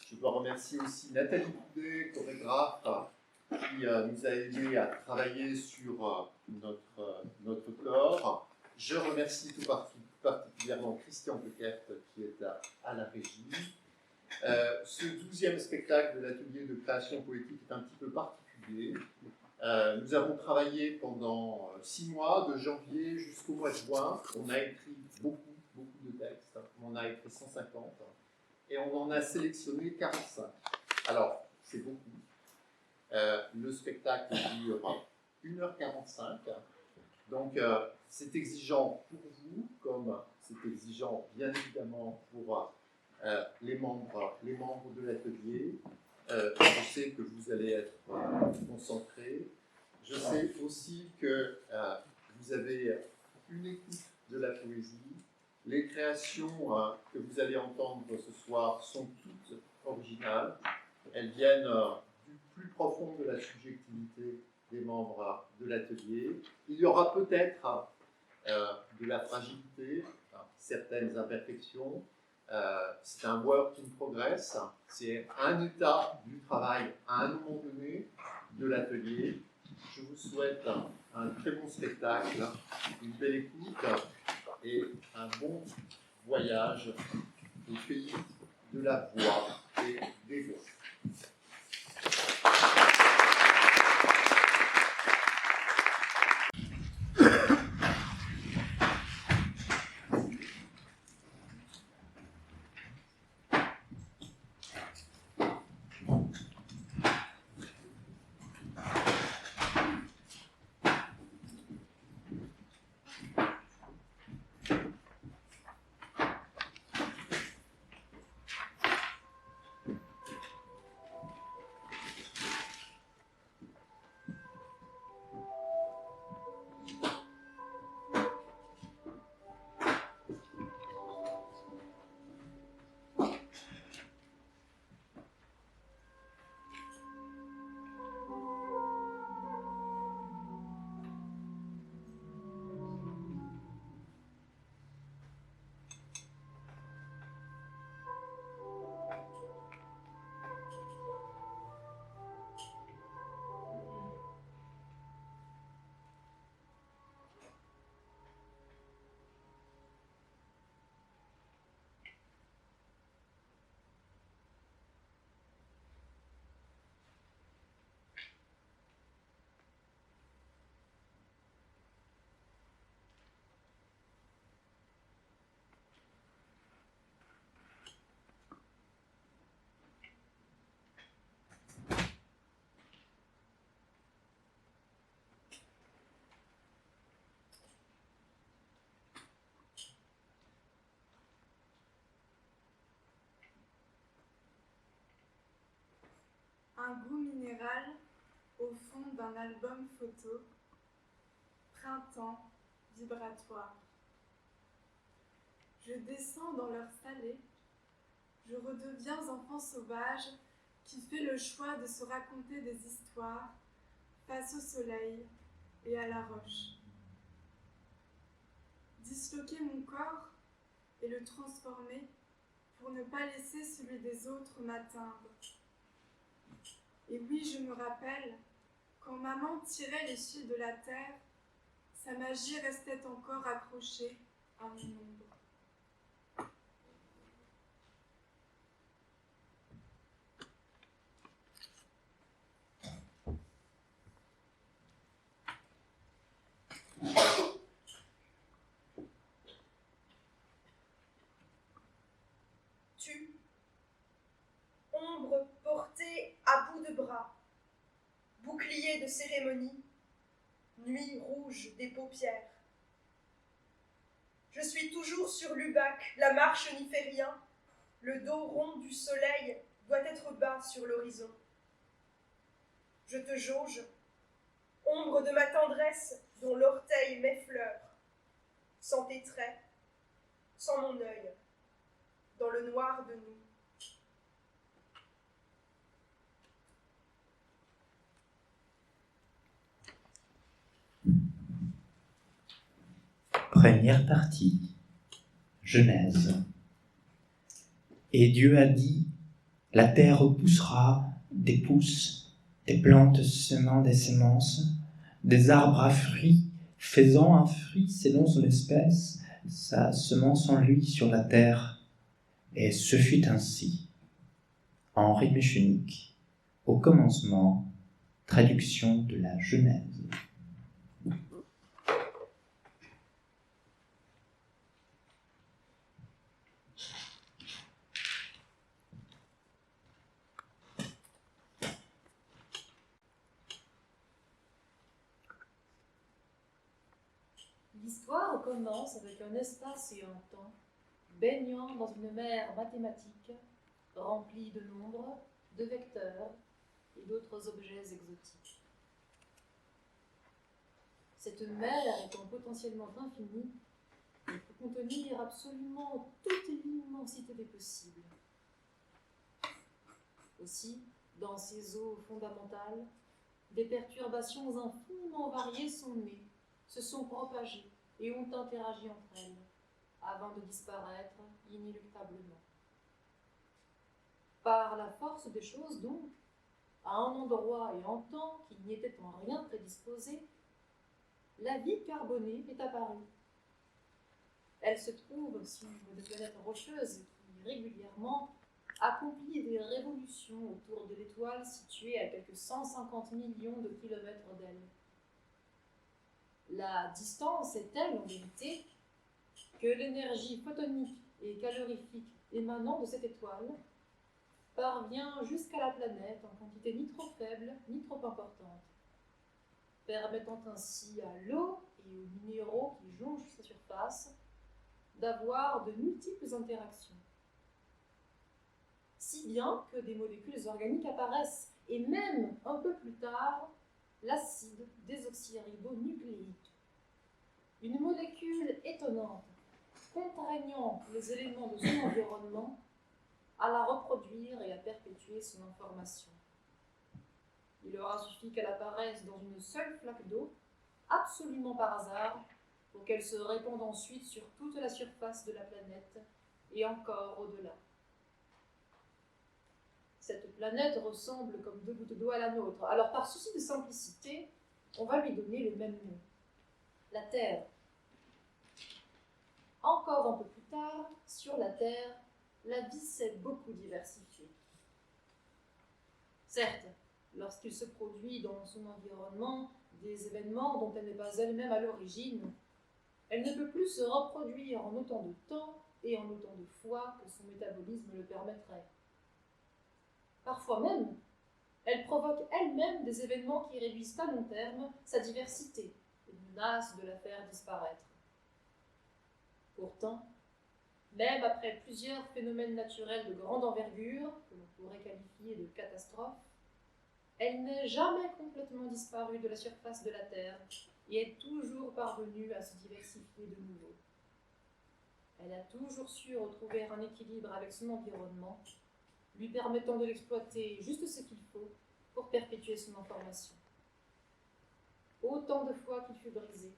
Je dois remercier aussi Nathalie Boudet, chorégraphe, qui nous a aidés à travailler sur notre corps. Je remercie tout particulièrement Christian Peckert qui est à la régie. Ce 12e spectacle de l'atelier de création poétique est un petit peu particulier. Nous avons travaillé pendant 6 mois, de janvier jusqu'au mois de juin. On a écrit beaucoup de textes. On en a écrit 150 et on en a sélectionné 45. Alors, c'est beaucoup. Le spectacle dure 1h45. Donc, c'est exigeant pour vous, comme c'est exigeant, bien évidemment, pour les membres de l'atelier. Je sais que vous allez être concentrés. Je sais aussi que vous avez une écoute de la poésie. Les créations que vous allez entendre ce soir sont toutes originales. Elles viennent du plus profond de la subjectivité des membres de l'atelier. Il y aura peut-être de la fragilité, certaines imperfections. C'est un work in progress, c'est un état du travail à un moment donné de l'atelier. Je vous souhaite un très bon spectacle, une belle écoute et un bon voyage au pays de la voix et des voix. Un goût minéral au fond d'un album photo, printemps vibratoire. Je descends dans leur salée, je redeviens enfant sauvage qui fait le choix de se raconter des histoires face au soleil et à la roche. Disloquer mon corps et le transformer pour ne pas laisser celui des autres m'atteindre. Et oui, je me rappelle, quand maman tirait les fils de la terre, sa magie restait encore accrochée à mon ombre. Tu, ombre portée à bout de bras, bouclier de cérémonie, nuit rouge des paupières. Je suis toujours sur l'Ubac, la marche n'y fait rien, le dos rond du soleil doit être bas sur l'horizon. Je te jauge, ombre de ma tendresse dont l'orteil m'effleure, sans tes traits, sans mon œil, dans le noir de nous. Première partie. Genèse. Et Dieu a dit, La terre poussera des pousses, des plantes semant des semences, des arbres à fruits, faisant un fruit selon son espèce, sa semence en lui sur la terre. Et ce fut ainsi. Henri Méchenique, au commencement, traduction de la Genèse. L'histoire commence avec un espace et un temps baignant dans une mer mathématique remplie de nombres, de vecteurs et d'autres objets exotiques. Cette mer étant potentiellement infinie, elle peut contenir absolument toute l'immensité des possibles. Aussi, dans ces eaux fondamentales, des perturbations infiniment variées sont nées, se sont propagées et ont interagi entre elles, avant de disparaître inéluctablement. Par la force des choses, donc, à un endroit et en temps qui n'y était en rien prédisposé, la vie carbonée est apparue. Elle se trouve sur des planètes rocheuses qui, régulièrement, accomplit des révolutions autour de l'étoile située à quelques 150 millions de kilomètres d'elle. La distance est telle, en vérité, que l'énergie photonique et calorifique émanant de cette étoile parvient jusqu'à la planète en quantité ni trop faible ni trop importante, permettant ainsi à l'eau et aux minéraux qui jonchent sa surface d'avoir de multiples interactions. Si bien que des molécules organiques apparaissent, et même un peu plus tard, l'acide désoxyribonucléique. Une molécule étonnante, contraignant les éléments de son environnement à la reproduire et à perpétuer son information. Il aura suffi qu'elle apparaisse dans une seule flaque d'eau, absolument par hasard, pour qu'elle se répande ensuite sur toute la surface de la planète et encore au-delà. Cette planète ressemble comme deux gouttes d'eau à la nôtre. Alors, par souci de simplicité, on va lui donner le même nom. La Terre. Encore un peu plus tard, sur la Terre, la vie s'est beaucoup diversifiée. Certes, lorsqu'il se produit dans son environnement des événements dont elle n'est pas elle-même à l'origine, elle ne peut plus se reproduire en autant de temps et en autant de fois que son métabolisme le permettrait. Parfois même, elle provoque elle-même des événements qui réduisent à long terme sa diversité et menacent de la faire disparaître. Pourtant, même après plusieurs phénomènes naturels de grande envergure, que l'on pourrait qualifier de catastrophes, elle n'est jamais complètement disparue de la surface de la Terre et est toujours parvenue à se diversifier de nouveau. Elle a toujours su retrouver un équilibre avec son environnement, lui permettant de l'exploiter juste ce qu'il faut pour perpétuer son information. Autant de fois qu'il fut brisé,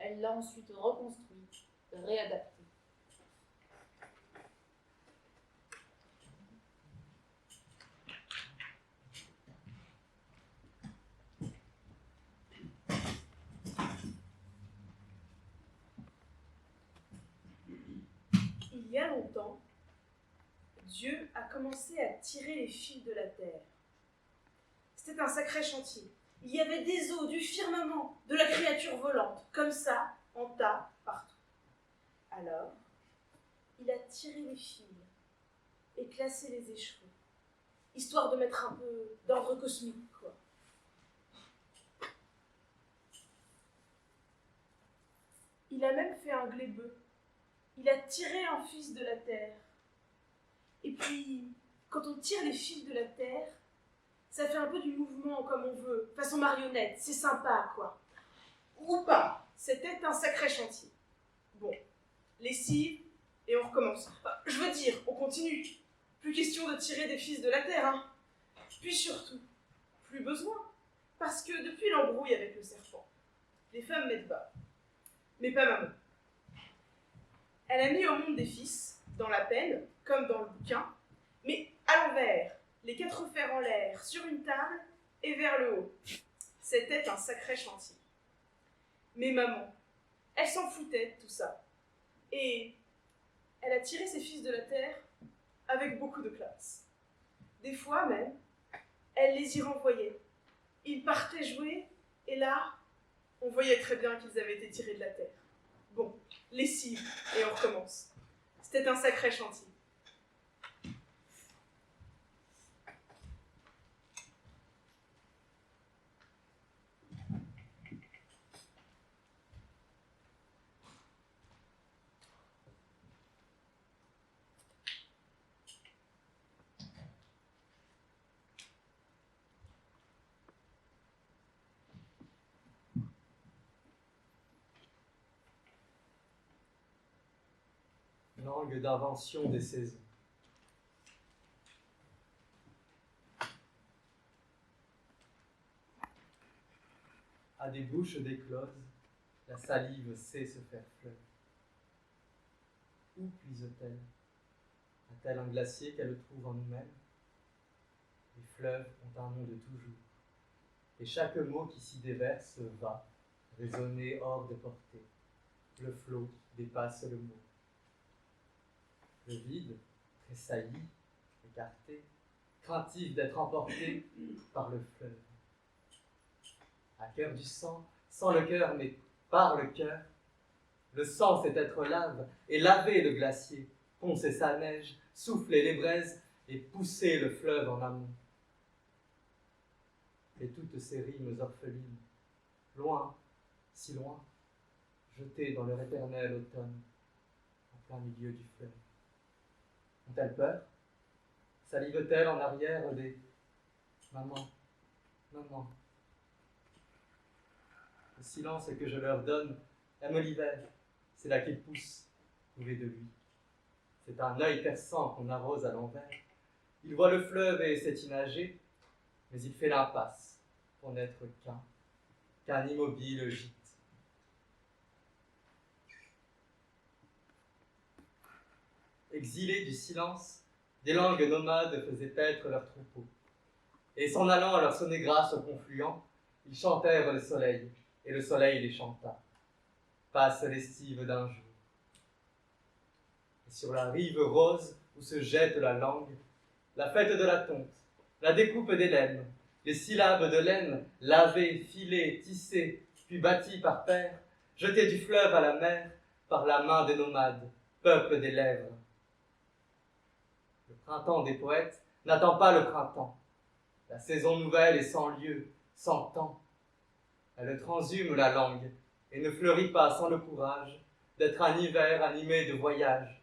elle l'a ensuite reconstruit, réadapté. Il y a longtemps, Dieu a commencé à tirer les fils de la terre. C'était un sacré chantier. Il y avait des eaux, du firmament, de la créature volante, comme ça, en tas, partout. Alors, il a tiré les fils et classé les écherons, histoire de mettre un peu d'ordre cosmique, quoi. Il a même fait un glébeux. Il a tiré un fils de la terre. Et puis, quand on tire les fils de la terre, ça fait un peu du mouvement comme on veut, façon marionnette, c'est sympa, quoi. Ou pas, c'était un sacré chantier. Bon, lessive, et on recommence. Enfin, je veux dire, on continue. Plus question de tirer des fils de la terre, hein. Puis surtout, plus besoin, parce que depuis l'embrouille avec le serpent, les femmes mettent bas. Mais pas maman. Elle a mis au monde des fils, dans la peine, comme dans le bouquin, mais à l'envers, les 4 fers en l'air, sur une table et vers le haut. C'était un sacré chantier. Mais maman, elle s'en foutait de tout ça. Et elle a tiré ses fils de la terre avec beaucoup de classe. Des fois même, elle les y renvoyait. Ils partaient jouer, et là, on voyait très bien qu'ils avaient été tirés de la terre. Bon, lessive, et on recommence. C'était un sacré chantier. Langue d'invention des saisons. À des bouches d'écloses, la salive sait se faire fleuve. Où puise-t-elle? A-t-elle un glacier qu'elle trouve en nous-mêmes? Les fleuves ont un nom de toujours, et chaque mot qui s'y déverse va résonner hors de portée. Le flot dépasse le mot. Le vide tressaillit, écarté, craintif d'être emporté par le fleuve. À cœur du sang, sans le cœur, mais par le cœur. Le sang, c'est être lave, et laver le glacier, poncer sa neige, souffler les braises, et pousser le fleuve en amont. Et toutes ces rimes orphelines, loin, si loin, jetées dans leur éternel automne, en plein milieu du fleuve. Ont-elles peur? Salive-t-elle en arrière des « Maman, maman ». Le silence que je leur donne aime l'hiver, c'est là qu'il pousse, trouvé de lui. C'est un œil perçant qu'on arrose à l'envers. Il voit le fleuve et sait y nager, mais il fait l'impasse pour n'être qu'un immobile gîte. Exilés du silence, des langues nomades faisaient paître leurs troupeaux. Et s'en allant à leur sonner grâce au confluent, ils chantèrent le soleil, et le soleil les chanta. Passe l'estive d'un jour. Et sur la rive rose où se jette la langue, la fête de la tonte, la découpe des laines, les syllabes de laine, lavées, filées, tissées, puis bâties par paires, jetées du fleuve à la mer par la main des nomades, peuple des lèvres. Le printemps des poètes n'attend pas le printemps. La saison nouvelle est sans lieu, sans temps. Elle transhume la langue et ne fleurit pas sans le courage d'être un hiver animé de voyages.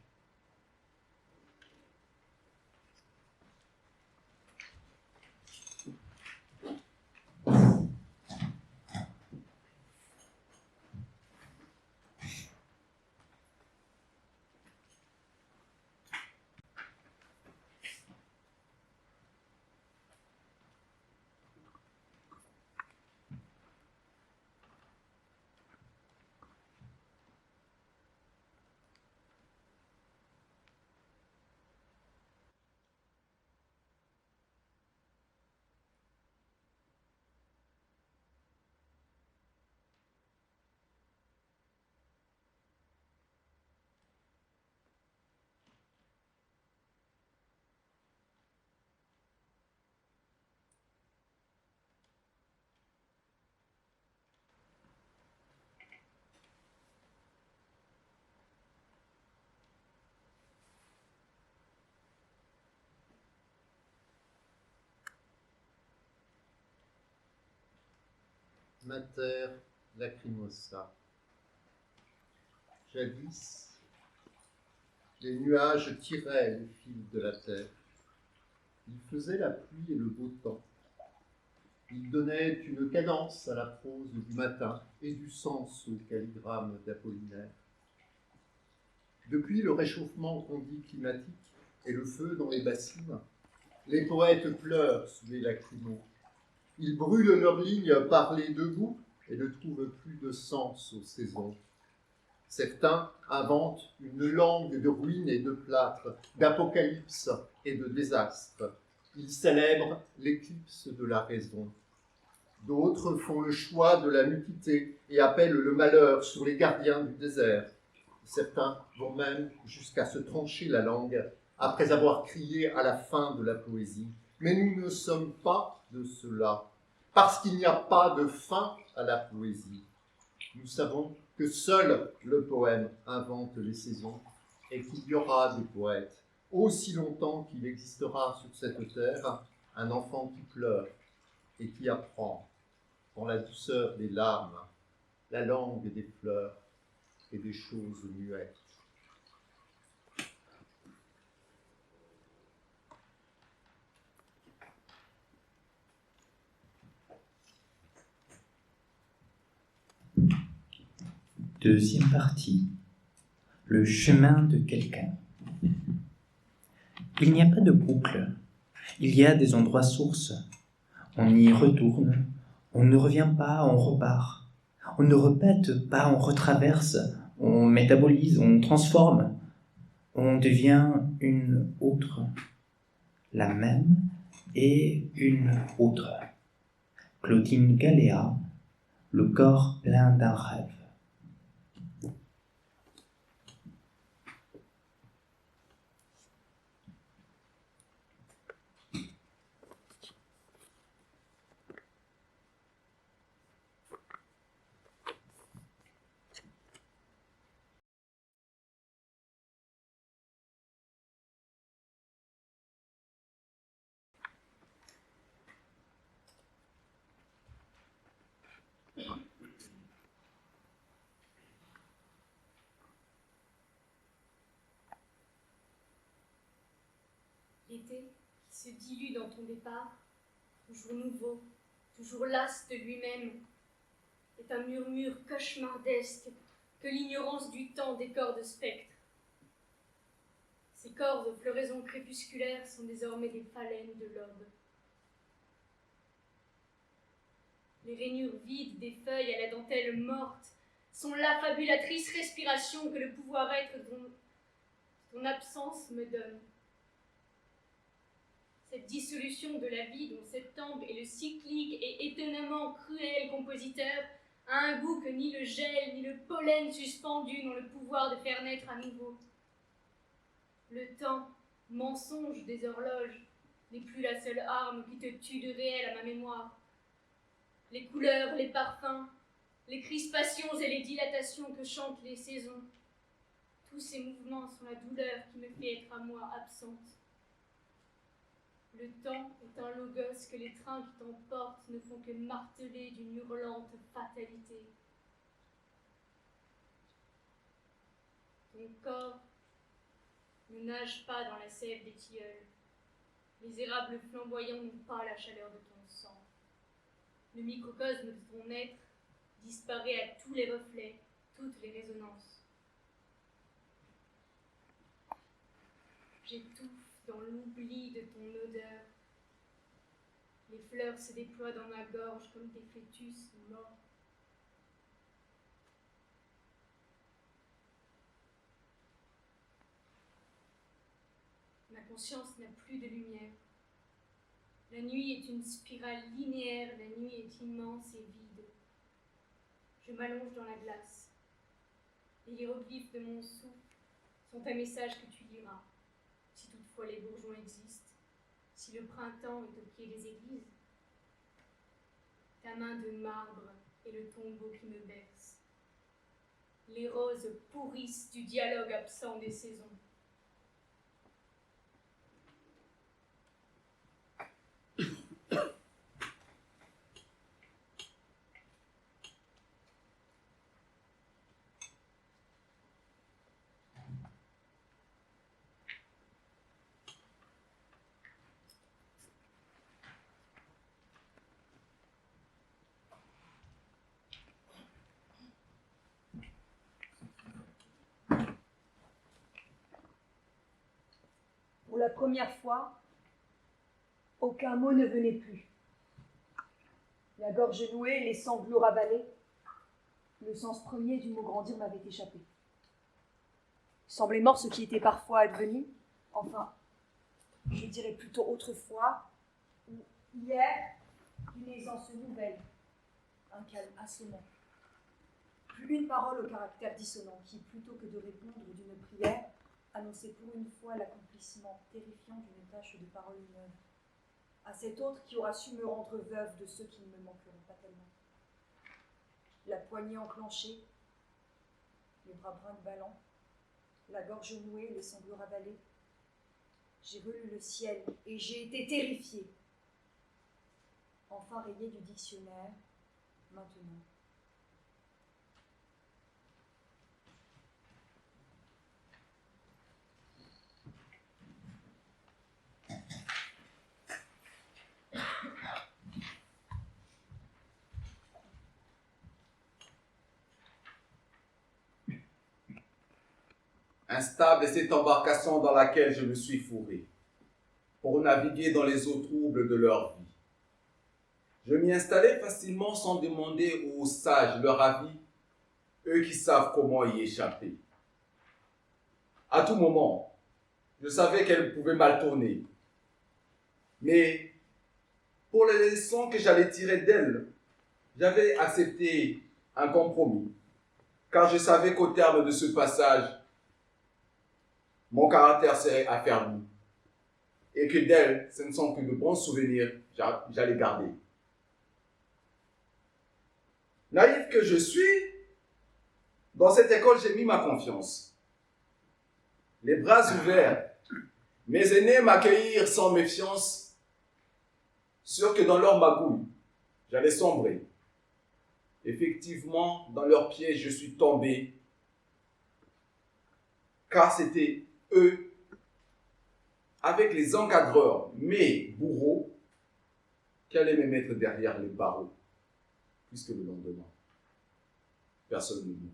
Mater lacrimosa. Jadis, les nuages tiraient le fil de la terre. Ils faisaient la pluie et le beau temps. Ils donnaient une cadence à la prose du matin et du sens au calligramme d'Apollinaire. Depuis le réchauffement qu'on dit climatique et le feu dans les bassines, les poètes pleurent sous les lacrymos. Ils brûlent leurs lignes par les deux bouts et ne trouvent plus de sens aux saisons. Certains inventent une langue de ruines et de plâtre, d'apocalypse et de désastre. Ils célèbrent l'éclipse de la raison. D'autres font le choix de la nudité et appellent le malheur sur les gardiens du désert. Certains vont même jusqu'à se trancher la langue après avoir crié à la fin de la poésie. Mais nous ne sommes pas de cela, parce qu'il n'y a pas de fin à la poésie. Nous savons que seul le poème invente les saisons et qu'il y aura des poètes, aussi longtemps qu'il existera sur cette terre un enfant qui pleure et qui apprend, dans la douceur des larmes, la langue des fleurs et des choses muettes. Deuxième partie. Le chemin de quelqu'un. Il n'y a pas de boucle. Il y a des endroits sources. On y retourne. On ne revient pas, on repart. On ne répète pas, on retraverse. On métabolise, on transforme. On devient une autre. La même et une autre. Claudine Galéa, le corps plein d'un rêve. L'été qui se dilue dans ton départ, toujours nouveau, toujours las de lui-même, est un murmure cauchemardesque que l'ignorance du temps décore de spectres. Ces corps aux floraisons crépusculaires sont désormais des phalènes de l'aube. Les rainures vides des feuilles à la dentelle morte sont l'affabulatrice respiration que le pouvoir-être dont ton absence me donne. Cette dissolution de la vie dont cette tempe est le cyclique et étonnamment cruel compositeur a un goût que ni le gel ni le pollen suspendu n'ont le pouvoir de faire naître à nouveau. Le temps, mensonge des horloges, n'est plus la seule arme qui te tue de réel à ma mémoire. Les couleurs, les parfums, les crispations et les dilatations que chantent les saisons, tous ces mouvements sont la douleur qui me fait être à moi absente. Le temps est un logos que les trains qui t'emportent ne font que marteler d'une hurlante fatalité. Ton corps ne nage pas dans la sève des tilleuls. Les érables flamboyants n'ont pas la chaleur de ton sang. Le microcosme de ton être disparaît à tous les reflets, toutes les résonances. J'étouffe dans l'oubli de ton odeur. Les fleurs se déploient dans ma gorge comme des fœtus morts. Ma conscience n'a plus de lumière. La nuit est une spirale linéaire, la nuit est immense et vide. Je m'allonge dans la glace. Les hiéroglyphes de mon souffle sont un message que tu liras. Si toutefois les bourgeons existent, si le printemps est au pied des églises, ta main de marbre est le tombeau qui me berce. Les roses pourrissent du dialogue absent des saisons. Pour la première fois, aucun mot ne venait plus. La gorge nouée, les sanglots ravalés, le sens premier du mot grandir m'avait échappé. Il semblait mort ce qui était parfois advenu, enfin, je dirais plutôt autrefois, Hier, une aisance nouvelle, un calme assommant. Plus une parole au caractère dissonant qui, plutôt que de répondre d'une prière, annonçait pour une fois l'accomplissement terrifiant d'une tâche de parole neuve. À cet autre qui aura su me rendre veuve de ceux qui ne me manqueront pas tellement. La poignée enclenchée, les bras brinque-ballants, la gorge nouée, les sanglots ravalés. J'ai relu le ciel et j'ai été terrifiée. Enfin rayé du dictionnaire, maintenant. Instable est cette embarcation dans laquelle je me suis fourré, pour naviguer dans les eaux troubles de leur vie. Je m'y installais facilement sans demander aux sages leur avis, eux qui savent comment y échapper. À tout moment, je savais qu'elle pouvait mal tourner. Mais pour les leçons que j'allais tirer d'elle, j'avais accepté un compromis, car je savais qu'au terme de ce passage, mon caractère serait affermi et que d'elle, ce ne sont que de bons souvenirs j'allais garder. Naïf que je suis, dans cette école, j'ai mis ma confiance. Les bras ouverts, mes aînés m'accueillirent sans méfiance, sûrs que dans leur magouille, j'allais sombrer. Effectivement, dans leurs pièges, je suis tombé, car c'était eux, avec les encadreurs, mes bourreaux, qui allaient me mettre derrière les barreaux, puisque le lendemain, personne ne mourut.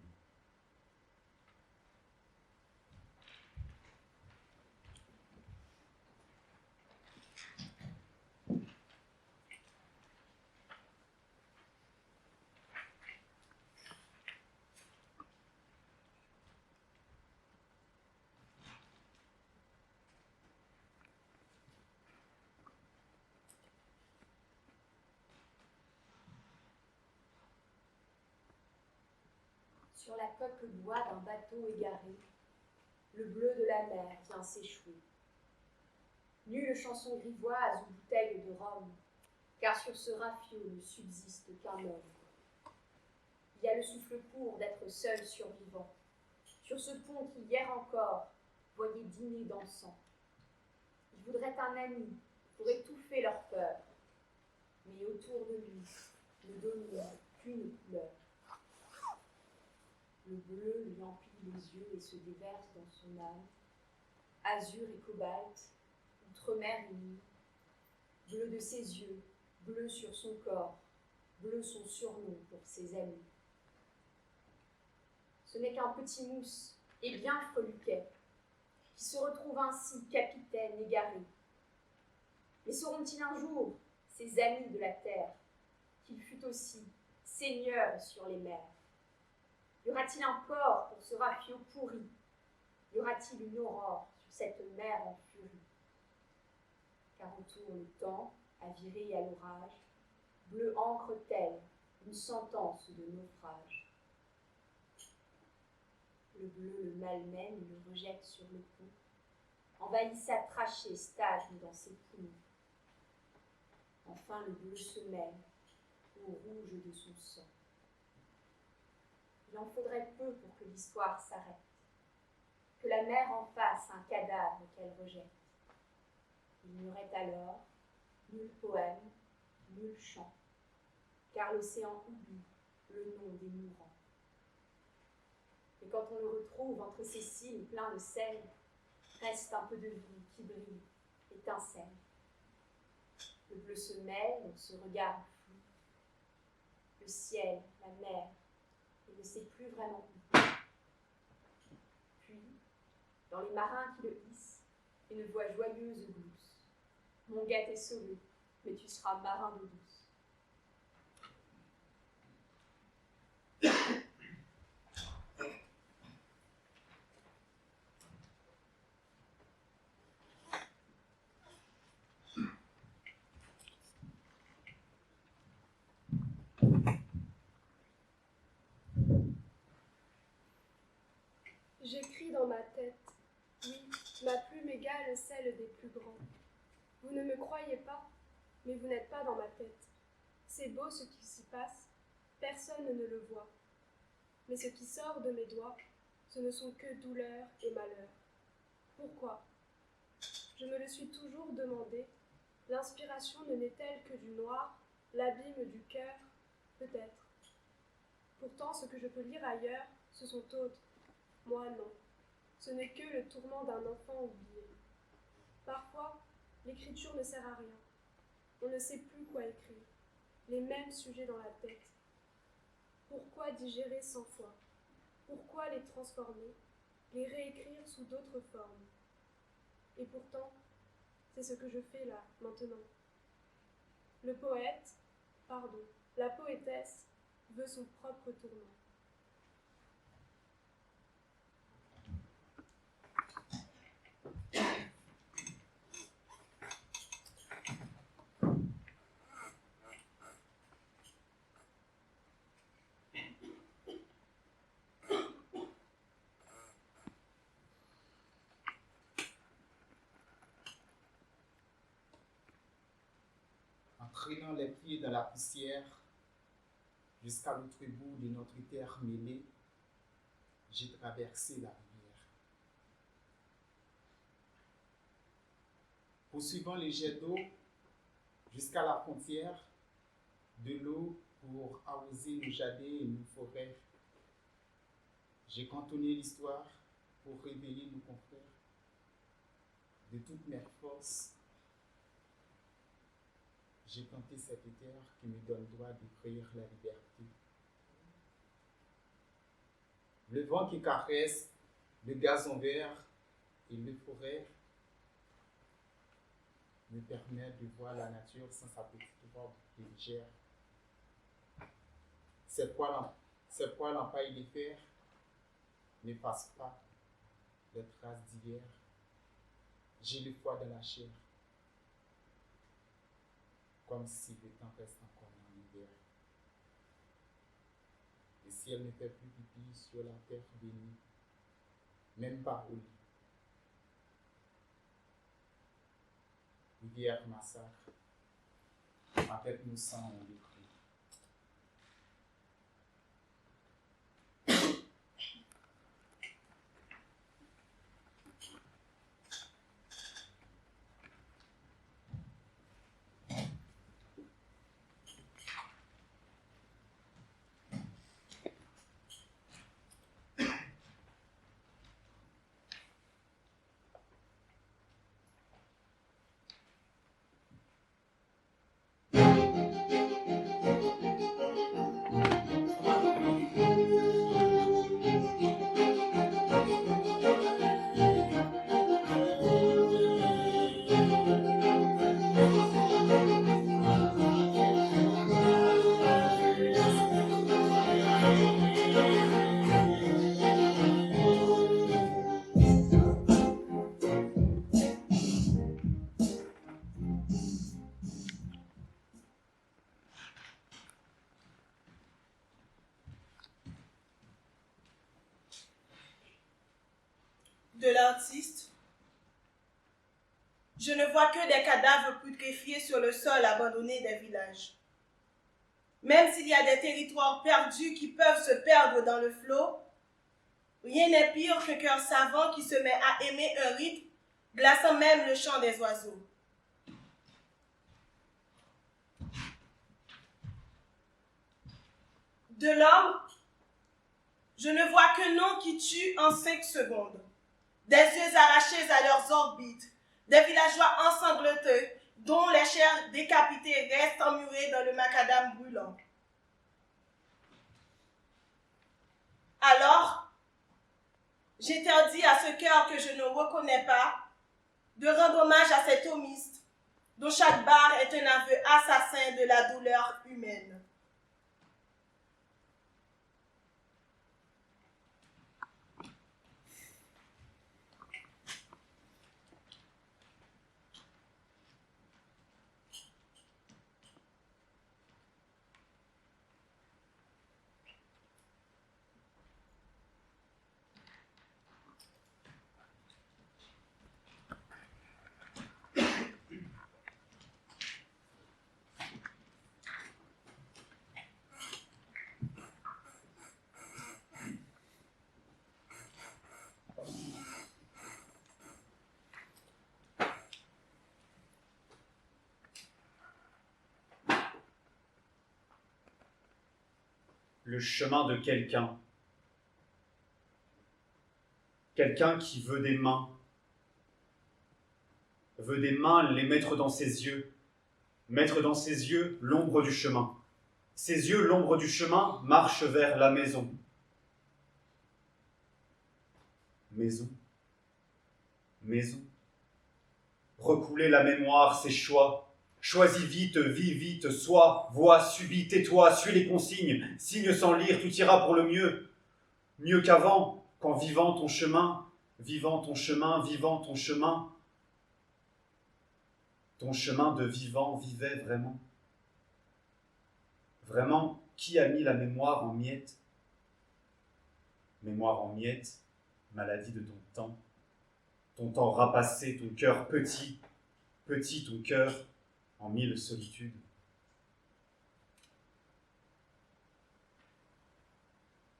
Sur la coque bois d'un bateau égaré, le bleu de la mer vient s'échouer. Nulle chanson grivoise ou bouteille de rhum, car sur ce rafio ne subsiste qu'un homme. Il y a le souffle court d'être seul survivant, sur ce pont qui hier encore voyait dîner dansant. Ils voudraient un ami pour étouffer leur peur, mais autour de lui ne domine qu'une couleur. Le bleu lui emplit les yeux et se déverse dans son âme. Azur et cobalt, outre-mer unis. Bleu de ses yeux, bleu sur son corps, bleu son surnom pour ses amis. Ce n'est qu'un petit mousse, et bien freluquet, qui se retrouve ainsi capitaine égaré. Mais seront-ils un jour ces amis de la terre, qu'il fut aussi seigneur sur les mers? Y aura-t-il un port pour ce rafio pourri? Y aura-t-il une aurore sur cette mer en furie? Car autour le temps, à virer et à l'orage, bleu encre telle une sentence de naufrage. Le bleu le malmène et le rejette sur le pont, envahit sa trachée, stagne dans ses poumons. Enfin le bleu se mêle au rouge de son sang. Il en faudrait peu pour que l'histoire s'arrête, que la mer en fasse un cadavre qu'elle rejette. Il n'y aurait alors nul poème, nul chant, car l'océan oublie le nom des mourants. Et quand on le retrouve entre ces cils pleins de sel, reste un peu de vie qui brille, étincelle. Le bleu se mêle dans ce regard flou. Le ciel, la mer, il ne sait plus vraiment où. Puis, dans les marins qui le hissent, une voix joyeuse glousse. Mon gars t'est sauvé, mais tu seras marin d'eau douce. dans ma tête. Oui, ma plume égale celle des plus grands. Vous ne me croyez pas, mais vous n'êtes pas dans ma tête. C'est beau ce qui s'y passe, personne ne le voit. Mais ce qui sort de mes doigts, ce ne sont que douleur et malheur. Pourquoi? Je me le suis toujours demandé. L'inspiration ne n'est-elle que du noir, l'abîme du cœur? Peut-être. Pourtant, ce que je peux lire ailleurs, ce sont autres. Moi, non. Ce n'est que le tourment d'un enfant oublié. Parfois, l'écriture ne sert à rien. On ne sait plus quoi écrire. Les mêmes sujets dans la tête. Pourquoi digérer 100 fois? Pourquoi les transformer, les réécrire sous d'autres formes? Et pourtant, c'est ce que je fais là, maintenant. Le poète, pardon, la poétesse, veut son propre tourment. En traînant les pieds dans la poussière, jusqu'à l'autre bout de notre terre mêlée, j'ai traversé la rivière. Poursuivant les jets d'eau jusqu'à la frontière, de l'eau pour arroser nos jardins et nos forêts. J'ai cantonné l'histoire pour révéler nos confrères. De toutes mes forces, j'ai planté cette terre qui me donne le droit d'écrire la liberté. Le vent qui caresse le gazon vert et les forêts me permet de voir la nature sans sa petite robe légère. Ces poils en paille de fer n'effacent pas les traces d'hier. J'ai le foie dans la chair, comme si le temps reste encore en hiver. Le ciel ne fait plus pipi sur la terre bénie, même pas au lit. Rivière massacre, ma tête nous sent en décrit. De l'artiste, je ne vois que des cadavres putréfiés sur le sol abandonné des villages. Même s'il y a des territoires perdus qui peuvent se perdre dans le flot, rien n'est pire qu'un cœur savant qui se met à aimer un rythme, glaçant même le chant des oiseaux. De l'homme, je ne vois qu'un nom qui tue en 5 secondes. Des yeux arrachés à leurs orbites, des villageois ensanglantés dont les chairs décapitées restent emmurées dans le macadam brûlant. Alors, j'interdis à ce cœur que je ne reconnais pas de rendre hommage à cet thomiste dont chaque barre est un aveu assassin de la douleur humaine. le chemin de quelqu'un. Quelqu'un qui veut des mains, les mettre dans ses yeux, mettre dans ses yeux l'ombre du chemin. Ses yeux, l'ombre du chemin, marchent vers la maison. Maison, maison. Recouler la mémoire, ses choix. Choisis vite, vis vite, sois, vois, subis, tais-toi, suis les consignes. Signe sans lire, tout ira pour le mieux. Mieux qu'avant, qu'en vivant ton chemin, vivant ton chemin, vivant ton chemin. Ton chemin de vivant vivait vraiment. Vraiment, qui a mis la mémoire en miettes? Mémoire en miettes, maladie de ton temps rapassé, ton cœur petit, petit ton cœur en mille solitudes.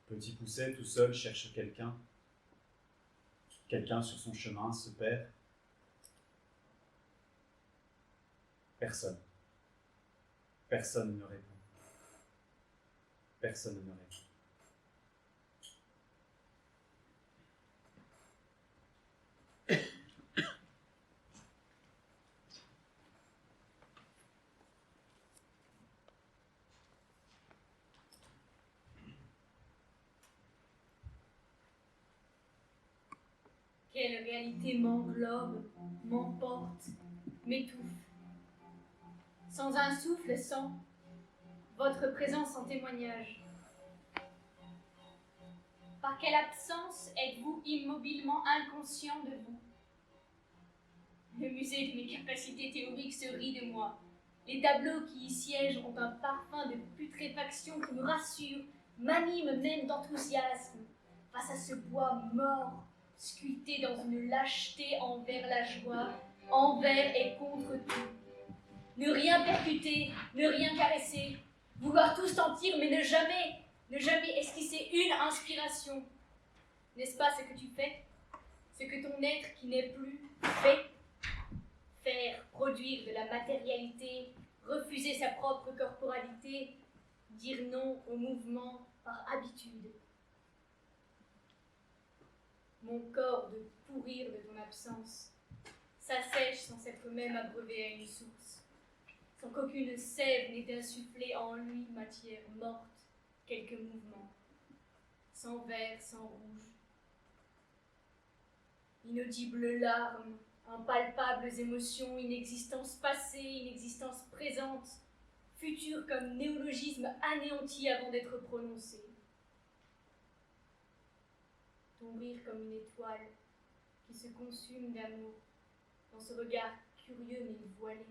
Petit Pousset, tout seul, cherche quelqu'un. Quelqu'un sur son chemin se perd. Personne. Personne ne répond. Personne ne répond. Quelle réalité m'englobe, m'emporte, m'étouffe. Sans un souffle, sans votre présence en témoignage. Par quelle absence êtes-vous immobilement inconscient de vous? Le musée de mes capacités théoriques se rit de moi. Les tableaux qui y siègent ont un parfum de putréfaction qui me rassure, m'anime même d'enthousiasme face à ce bois mort, sculpté dans une lâcheté envers la joie, envers et contre tout. Ne rien percuter, ne rien caresser, vouloir tout sentir, mais ne jamais esquisser une inspiration. N'est-ce pas ce que tu fais? Ce que ton être qui n'est plus fait? Faire, produire de la matérialité, refuser sa propre corporalité, dire non au mouvement par habitude. Mon corps de pourrir de ton absence s'assèche sans s'être même abreuvé à une source, sans qu'aucune sève n'ait insufflé en lui matière morte, quelques mouvements, sans vert, sans rouge. Inaudibles larmes, impalpables émotions, inexistence passée, inexistence présente, futur comme néologisme anéanti avant d'être prononcé. Ton rire comme une étoile qui se consume d'amour dans ce regard curieux mais voilé.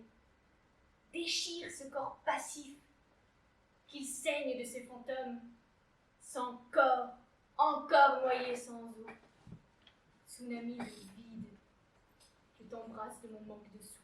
Déchire ce corps passif, qu'il saigne de ses fantômes, sans corps, encore noyé sans eau. Tsunami de vide, je t'embrasse de mon manque de souffle.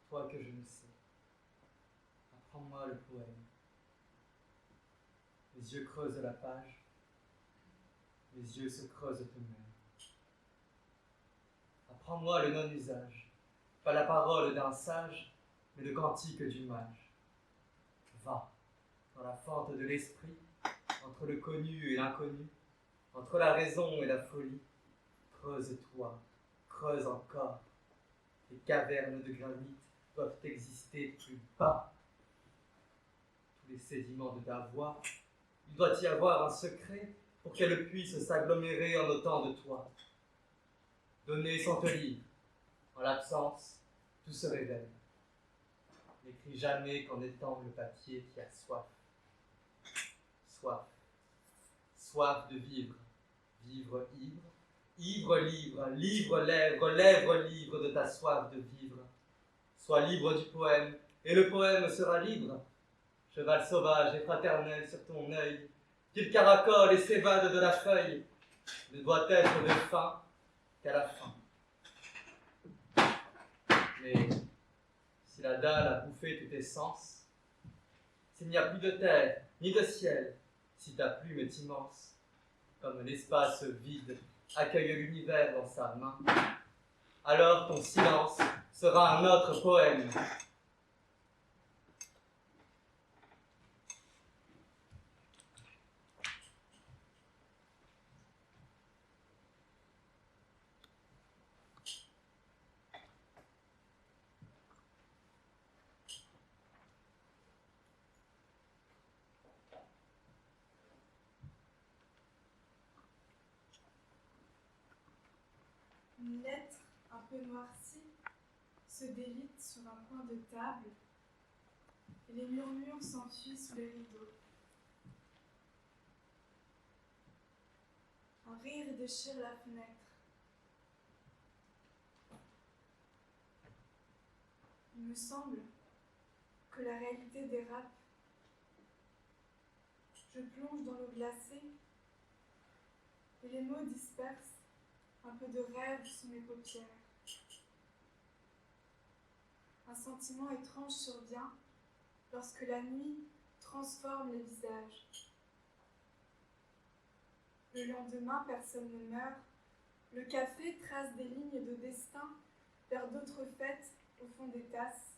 Toi que je ne sais, apprends-moi le poème. Les yeux creusent la page, les yeux se creusent eux-mêmes. Apprends-moi le non-usage, pas la parole d'un sage, mais le cantique du mage. Va, dans la fente de l'esprit, entre le connu et l'inconnu, entre la raison et la folie, creuse-toi, creuse encore. Les cavernes de granit doivent exister plus bas. Tous les sédiments de ta voix, il doit y avoir un secret pour qu'elle puisse s'agglomérer en autant de toi. Donner sans te lire, en l'absence, tout se révèle. n'écris jamais qu'en étant le papier qui a soif. Soif. Soif de vivre. Vivre ivre. Ivre livre, livre lèvre, lèvre livre de ta soif de vivre. Sois libre du poème, et le poème sera libre. Cheval sauvage et fraternel sur ton œil, qu'il caracole et s'évade de la feuille, ne doit être de fin qu'à la fin. Mais si la dalle a bouffé tous tes sens, s'il n'y a plus de terre ni de ciel, si ta plume est immense, comme l'espace vide accueille l'univers dans sa main, alors ton silence sera un autre poème. Une lettre un peu noircie se délite sur un coin de table et les murmures s'enfuient sous les rideaux. Un rire déchire la fenêtre. Il me semble que la réalité dérape. Je plonge dans l'eau glacée et les mots dispersent un peu de rêve sous mes paupières. Un sentiment étrange survient lorsque la nuit transforme les visages. Le lendemain, personne ne meurt. Le café trace des lignes de destin vers d'autres fêtes au fond des tasses.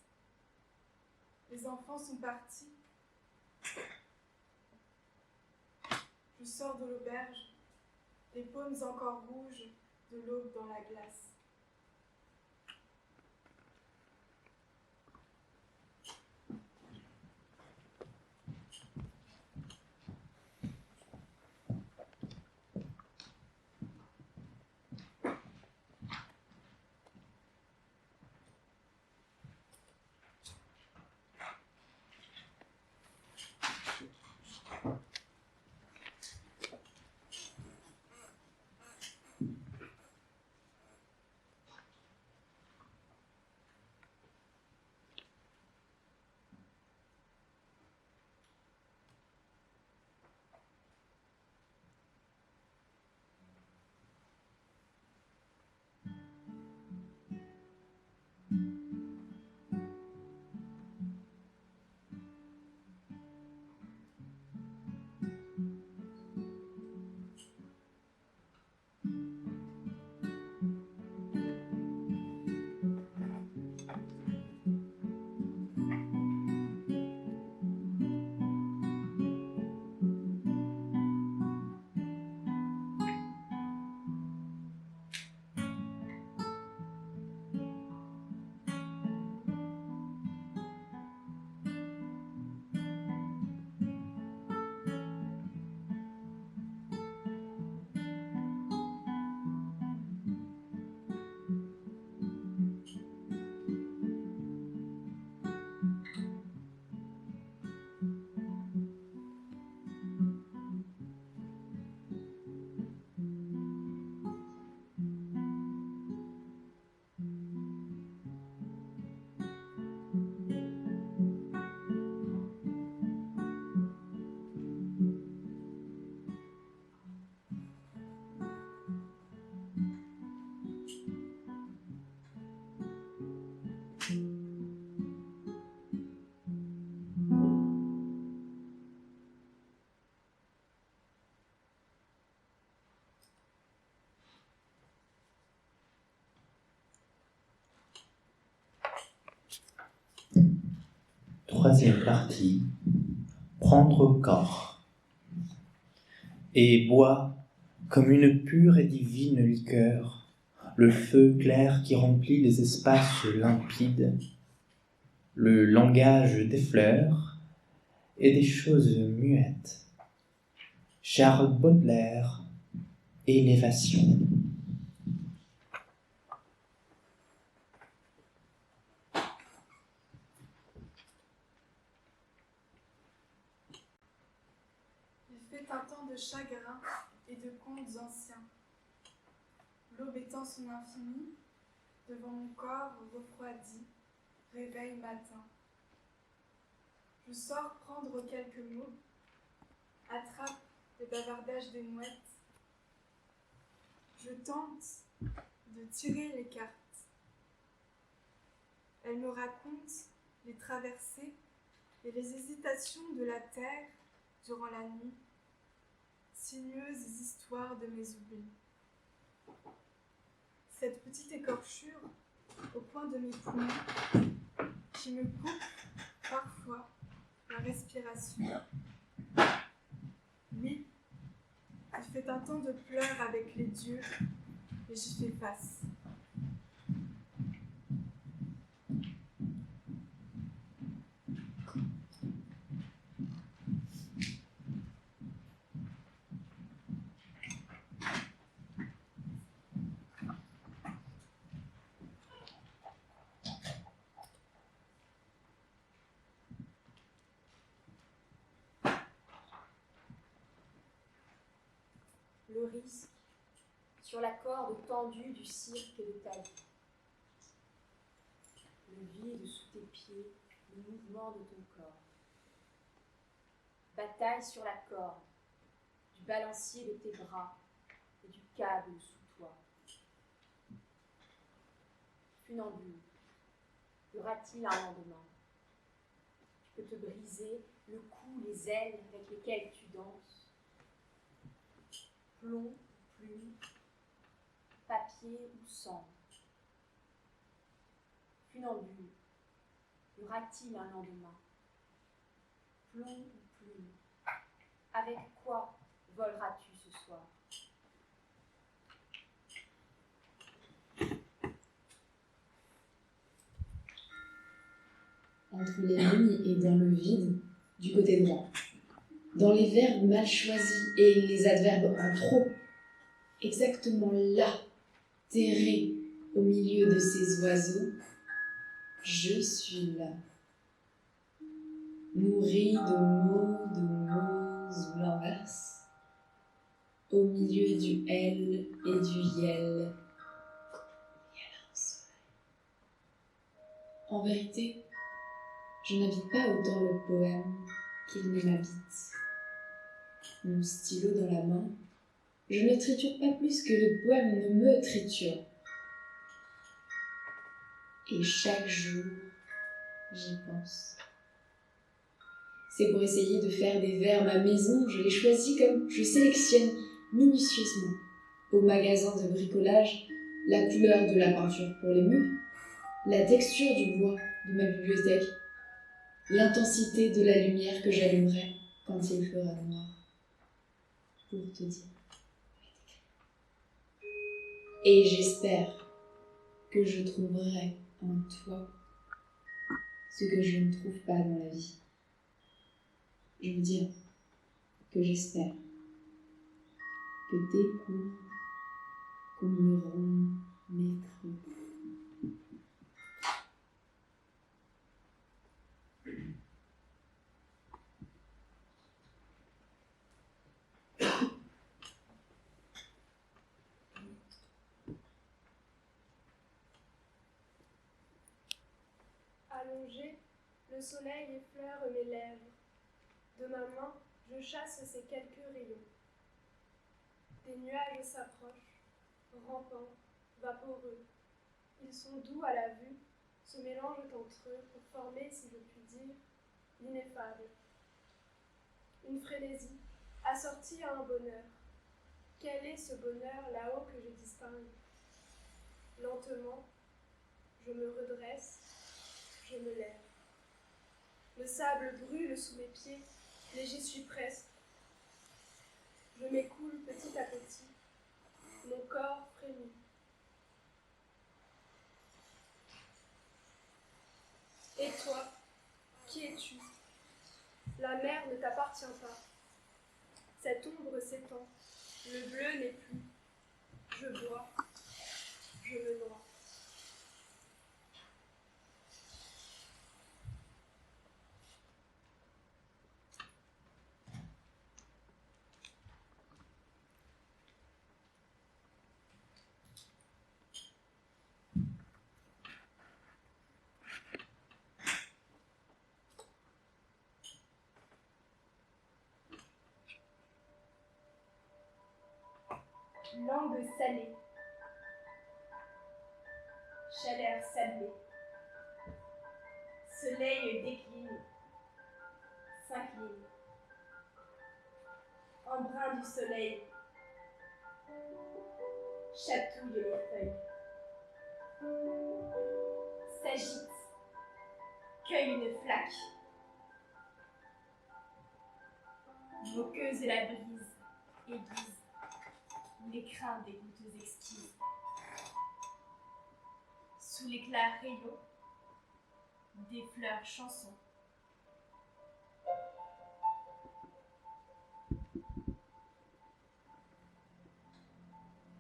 Les enfants sont partis. Je sors de l'auberge, les paumes encore rouges de l'aube dans la glace. Troisième partie, prendre corps. Et bois comme une pure et divine liqueur, le feu clair qui remplit les espaces limpides, le langage des fleurs et des choses muettes. Charles Baudelaire, Élévation. fut un temps de chagrin et de contes anciens. L'aube étant son infini, devant mon corps refroidi, réveil matin. Je sors prendre quelques mots, attrape les bavardages des mouettes. Je tente de tirer les cartes. Elle me raconte les traversées et les hésitations de la terre durant la nuit, sinueuses histoires de mes oublis. Cette petite écorchure au point de mes poumons qui me coupe parfois la respiration. Oui, il fait un temps de pleurs avec les dieux et j'y fais face. Le risque sur la corde tendue du cirque de ta vie. Le vide sous tes pieds, le mouvement de ton corps. Bataille sur la corde, du balancier de tes bras et du câble sous toi. Funambule, y aura-t-il un lendemain? Tu peux te briser le cou, les ailes avec lesquelles tu danses. Plomb, plume, papier ou sang. Funambule, y aura-t-il un lendemain? Plomb ou plume, avec quoi voleras-tu ce soir? Entre les lignes et dans le vide, du côté droit. Dans les verbes mal choisis et les adverbes en trop, exactement là, terré au milieu de ces oiseaux, je suis là. Nourri de mots ou l'inverse, au milieu du L et du yel, il y a là un soleil. En vérité, je n'habite pas autant le poème qu'il ne m'habite. Mon stylo dans la main, je ne triture pas plus que le poème ne me triture. Et chaque jour, j'y pense. C'est pour essayer de faire des vers ma maison, je les choisis comme je sélectionne minutieusement au magasin de bricolage la couleur de la peinture pour les murs, la texture du bois de ma bibliothèque, l'intensité de la lumière que j'allumerai quand il fera noir. Pour te dire. Et j'espère que je trouverai en toi ce que je ne trouve pas dans la vie. Je veux dire que j'espère que tes coups combleront mes creux. Allongé, le soleil effleure mes lèvres. De ma main, je chasse ces quelques rayons. Des nuages s'approchent, rampants, vaporeux. Ils sont doux à la vue, se mélangent entre eux pour former, si je puis dire, l'ineffable. Une frénésie, assortie à un bonheur. Quel est ce bonheur là-haut que je distingue? Lentement, je me redresse, je me lève. Le sable brûle sous mes pieds, mais j'y suis presque. Je m'écoule petit à petit. Mon corps frémit. Et toi, qui es-tu? La mer ne t'appartient pas. Cette ombre s'étend. Le bleu n'est plus. Je bois. Je me noie. Langue salée. Chaleur sablée. Soleil décline. S'incline. Embrun du soleil. Chatouille les feuilles. S'agite. Cueille une flaque. Moqueuse la brise. Aiguise. L'écrin des gouttes exquises. Sous l'éclat rayon des fleurs chansons.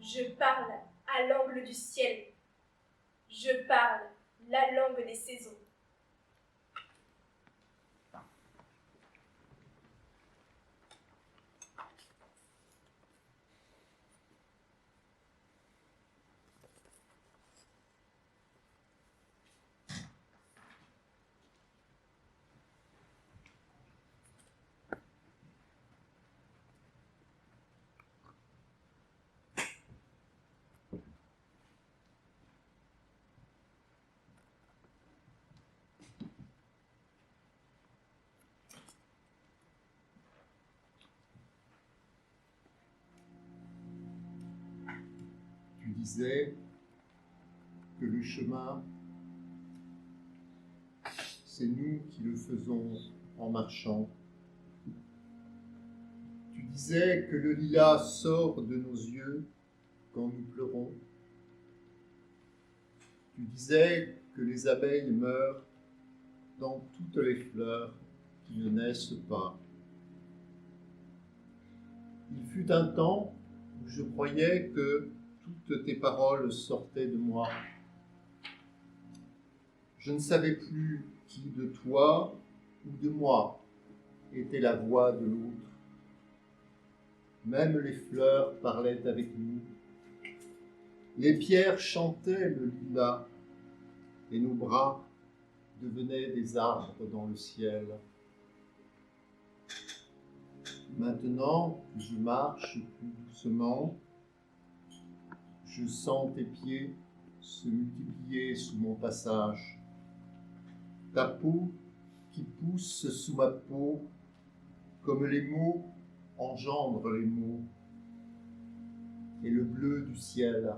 Je parle à l'angle du ciel. Je parle la langue des saisons. Tu disais que le chemin, c'est nous qui le faisons en marchant. Tu disais que le lilas sort de nos yeux quand nous pleurons. Tu disais que les abeilles meurent dans toutes les fleurs qui ne naissent pas. Il fut un temps où je croyais que toutes tes paroles sortaient de moi. Je ne savais plus qui de toi ou de moi était la voix de l'autre. Même les fleurs parlaient avec nous. Les pierres chantaient le lilas et nos bras devenaient des arbres dans le ciel. Maintenant que je marche plus doucement, je sens tes pieds se multiplier sous mon passage. Ta peau qui pousse sous ma peau, comme les mots engendrent les mots, et le bleu du ciel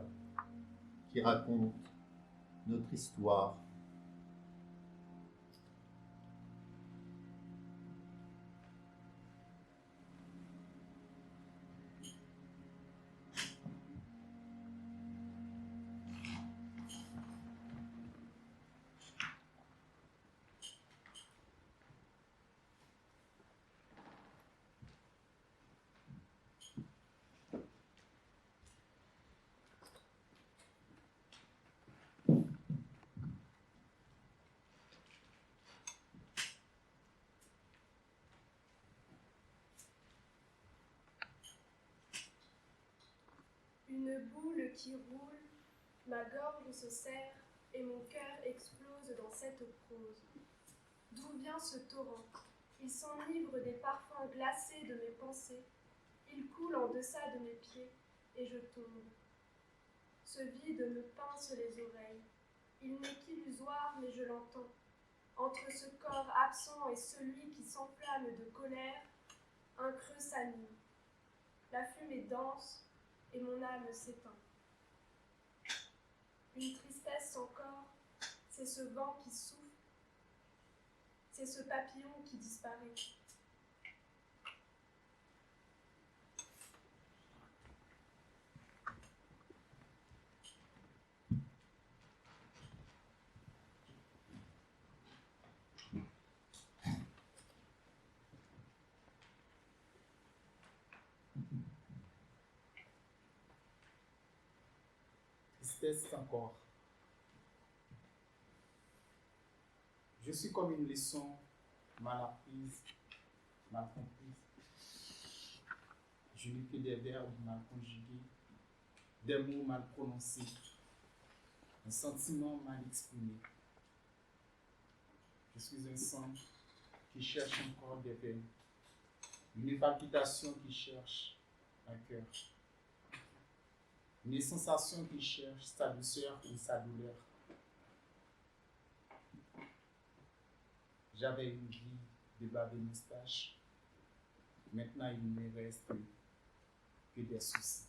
qui raconte notre histoire. Une boule qui roule, ma gorge se serre et mon cœur explose dans cette prose. D'où vient ce torrent? Il s'enivre des parfums glacés de mes pensées. Il coule en deçà de mes pieds et je tombe. Ce vide me pince les oreilles. Il n'est qu'illusoire mais je l'entends. Entre ce corps absent et celui qui s'enflamme de colère, un creux s'anime. La fumée danse et mon âme s'éteint. Une tristesse encore, c'est ce vent qui souffle, c'est ce papillon qui disparaît. Tristesse encore. Je suis comme une leçon mal apprise, mal comprise. Je n'ai que des verbes mal conjugués, des mots mal prononcés, un sentiment mal exprimé. Je suis un sang qui cherche encore des veines, une palpitation qui cherche un cœur. Une sensation qui cherche sa douceur ou sa douleur. J'avais une vie de barbe et moustache. Maintenant, il ne me reste que des soucis.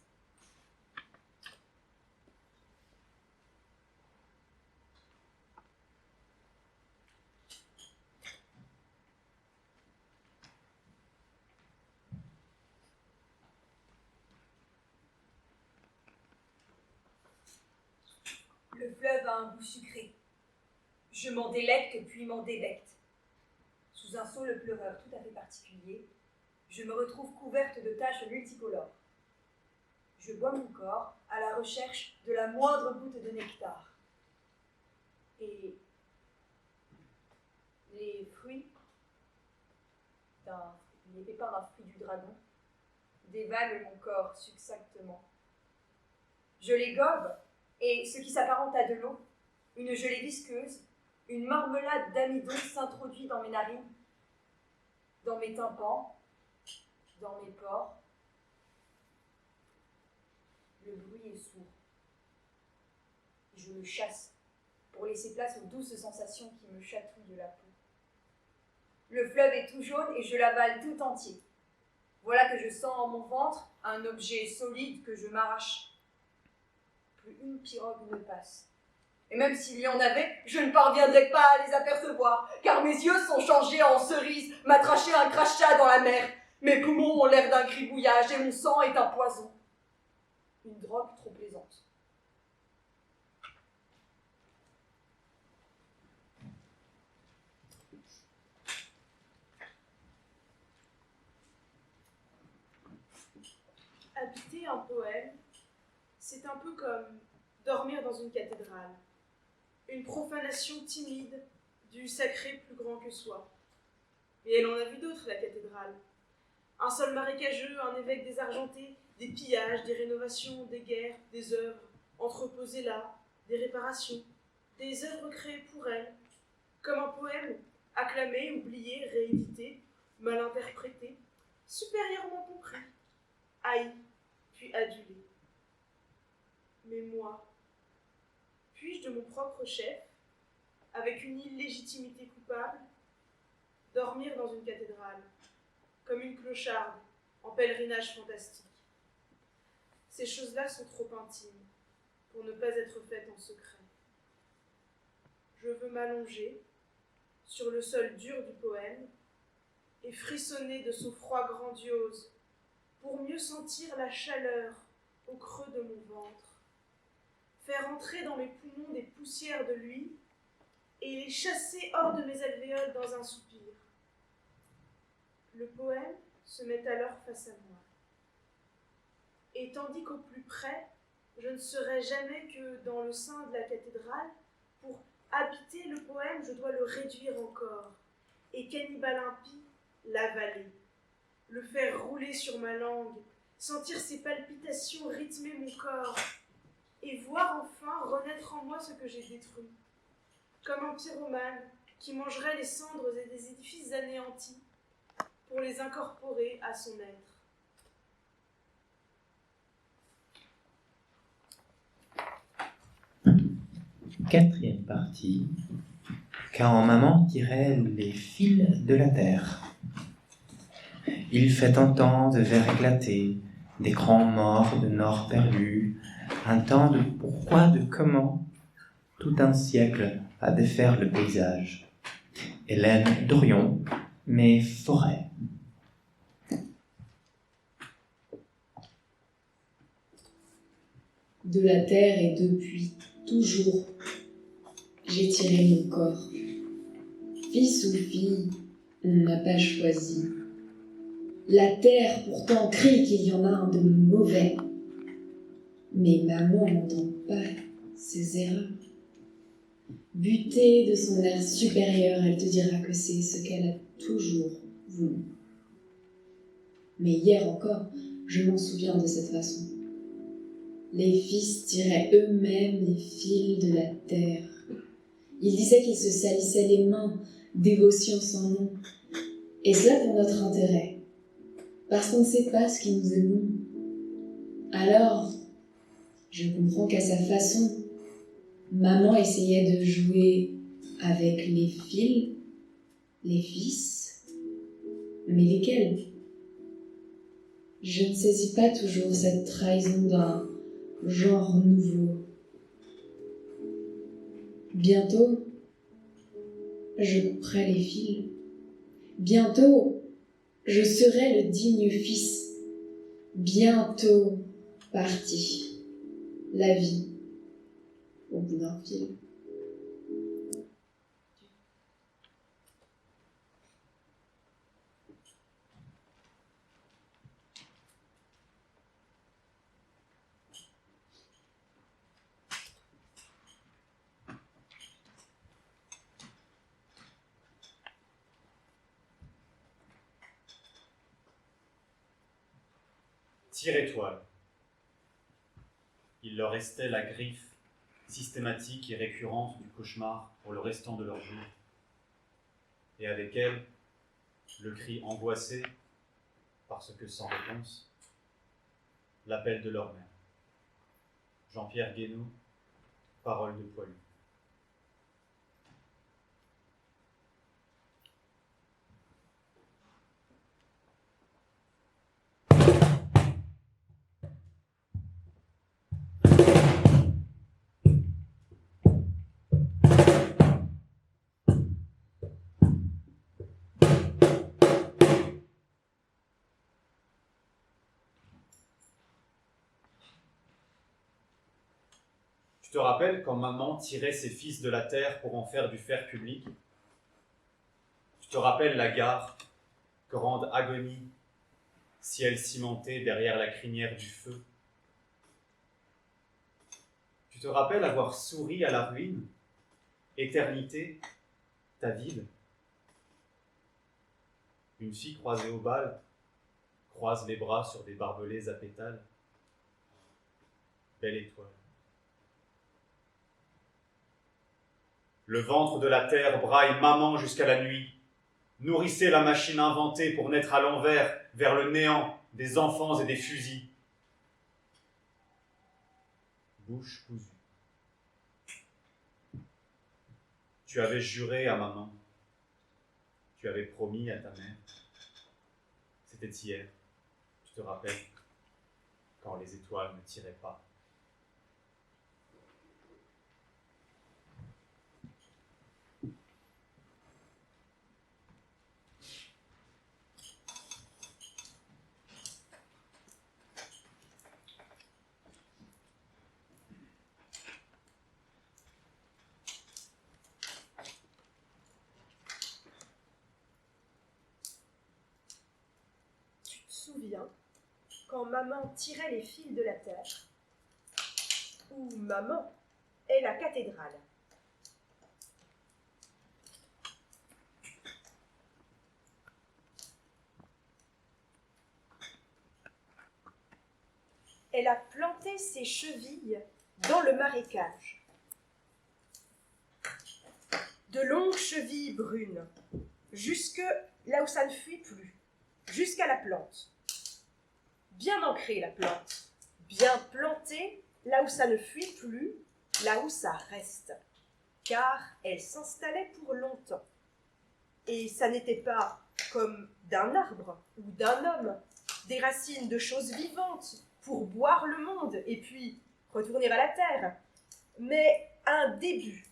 Le fleuve a un goût sucré. Je m'en délecte puis m'en débecte. Sous un saule pleureur tout à fait particulier, je me retrouve couverte de taches multicolores. Je bois mon corps à la recherche de la moindre goutte de nectar. Et les pépins d'un fruit du dragon dévalent mon corps succinctement. Je les gobe, et ce qui s'apparente à de l'eau, une gelée visqueuse, une marmelade d'amidon s'introduit dans mes narines, dans mes tympans, dans mes pores. Le bruit est sourd. Je le chasse pour laisser place aux douces sensations qui me chatouillent la peau. Le fleuve est tout jaune et je l'avale tout entier. Voilà que je sens en mon ventre un objet solide que je m'arrache. Plus une pirogue ne passe. Et même s'il y en avait, je ne parviendrais pas à les apercevoir, car mes yeux sont changés en cerises, m'attracher un crachat dans la mer. Mes poumons ont l'air d'un gribouillage et mon sang est un poison. Une drogue trop plaisante. Habiter un poème, c'est un peu comme dormir dans une cathédrale. Une profanation timide du sacré plus grand que soi. Et elle en a vu d'autres, la cathédrale. Un sol marécageux, un évêque désargenté, des pillages, des rénovations, des guerres, des œuvres entreposées là, des réparations, des œuvres créées pour elle, comme un poème acclamé, oublié, réédité, mal interprété, supérieurement compris, haï, puis adulé. Mais moi, puis-je de mon propre chef, avec une illégitimité coupable, dormir dans une cathédrale, comme une clocharde en pèlerinage fantastique? Ces choses-là sont trop intimes pour ne pas être faites en secret. Je veux m'allonger sur le sol dur du poème et frissonner de son froid grandiose pour mieux sentir la chaleur au creux de mon ventre, faire entrer dans mes poumons des poussières de lui et les chasser hors de mes alvéoles dans un soupir. Le poème se met alors face à moi. Et tandis qu'au plus près, je ne serai jamais que dans le sein de la cathédrale, pour habiter le poème, je dois le réduire encore, et cannibale impie, l'avaler, le faire rouler sur ma langue, sentir ses palpitations rythmer mon corps, et voir enfin renaître en moi ce que j'ai détruit, comme un pyromane qui mangerait les cendres et des édifices anéantis pour les incorporer à son être. Quatrième partie. Quand maman tirait les fils de la terre. Il fait un temps de verre éclaté, d'écrans morts, de nord perdu, un temps de pourquoi, de comment, tout un siècle à défaire le paysage. Hélène Dorion, mais forêt. De la terre et depuis toujours, j'ai tiré mon corps. Fils ou fille, on n'a pas choisi. La terre pourtant crie qu'il y en a un de mauvais. Mais maman n'entend pas ses erreurs. Butée de son air supérieur, elle te dira que c'est ce qu'elle a toujours voulu. Mais hier encore, je m'en souviens de cette façon. Les fils tiraient eux-mêmes les fils de la terre. Ils disaient qu'ils se salissaient les mains, dévotion sans nom. Et cela pour notre intérêt, parce qu'on ne sait pas ce qui nous est bon. Alors, Je comprends qu'à sa façon, maman essayait de jouer avec les fils, les fils, mais lesquels? Je ne saisis pas toujours cette trahison d'un genre nouveau. Bientôt, je couperai les fils. Bientôt, je serai le digne fils. Bientôt parti. La vie au bout d'un fil. Tire-étoile. Il leur restait la griffe systématique et récurrente du cauchemar pour le restant de leur jour. Et avec elle, le cri angoissé, parce que sans réponse, l'appel de leur mère. Jean-Pierre Guénaud, Paroles de Poilu. Tu te rappelles quand maman tirait ses fils de la terre pour en faire du fer public? Tu te rappelles la gare, grande agonie, ciel cimenté derrière la crinière du feu? Tu te rappelles avoir souri à la ruine, éternité, ta vide? Une fille croisée au bal croise les bras sur des barbelés à pétales. Belle étoile. Le ventre de la terre braille maman jusqu'à la nuit. Nourrissez la machine inventée pour naître à l'envers, vers le néant des enfants et des fusils. Bouche cousue. Tu avais juré à maman. Tu avais promis à ta mère. C'était hier, tu te rappelles, quand les étoiles ne tiraient pas. Souviens quand maman tirait les fils de la terre, où maman est la cathédrale. Elle a planté ses chevilles dans le marécage. De longues chevilles brunes, jusque là où ça ne fuit plus, jusqu'à la plante. Bien ancrée la plante, bien plantée là où ça ne fuit plus, là où ça reste, car elle s'installait pour longtemps. Et ça n'était pas comme d'un arbre ou d'un homme, des racines de choses vivantes pour boire le monde et puis retourner à la terre, mais un début,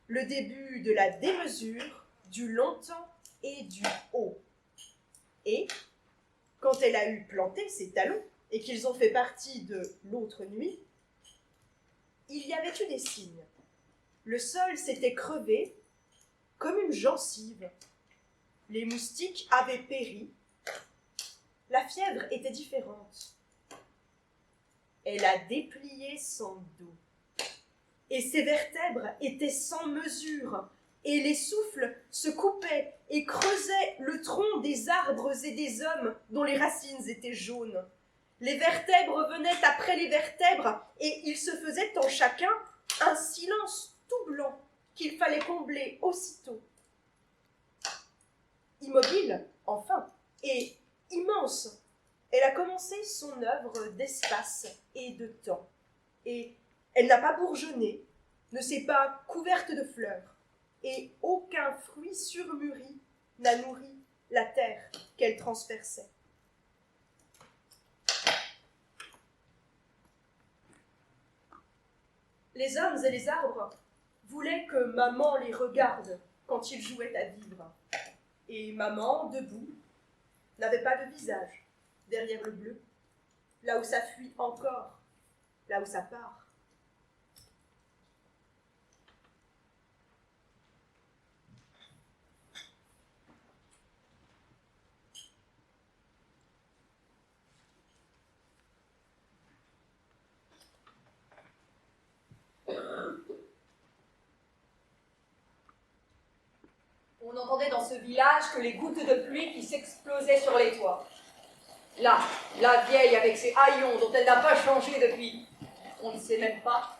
le début de la démesure, du longtemps et du haut. Et quand elle a eu planté ses talons et qu'ils ont fait partie de l'autre nuit, il y avait eu des signes. Le sol s'était crevé comme une gencive. Les moustiques avaient péri. La fièvre était différente. Elle a déplié son dos. Et ses vertèbres étaient sans mesure. Et les souffles se coupaient et creusaient le tronc des arbres et des hommes dont les racines étaient jaunes. Les vertèbres venaient après les vertèbres et il se faisait en chacun un silence tout blanc qu'il fallait combler aussitôt. Immobile, enfin, et immense, elle a commencé son œuvre d'espace et de temps. et elle n'a pas bourgeonné, ne s'est pas couverte de fleurs, et aucun fruit surmûri n'a nourri la terre qu'elle transperçait. Les hommes et les arbres voulaient que maman les regarde quand ils jouaient à vivre. Et maman, debout, n'avait pas de visage derrière le bleu, là où ça fuit encore, là où ça part. On entendait dans ce village que les gouttes de pluie qui s'explosaient sur les toits. Là, la vieille avec ses haillons dont elle n'a pas changé depuis, on ne sait même pas,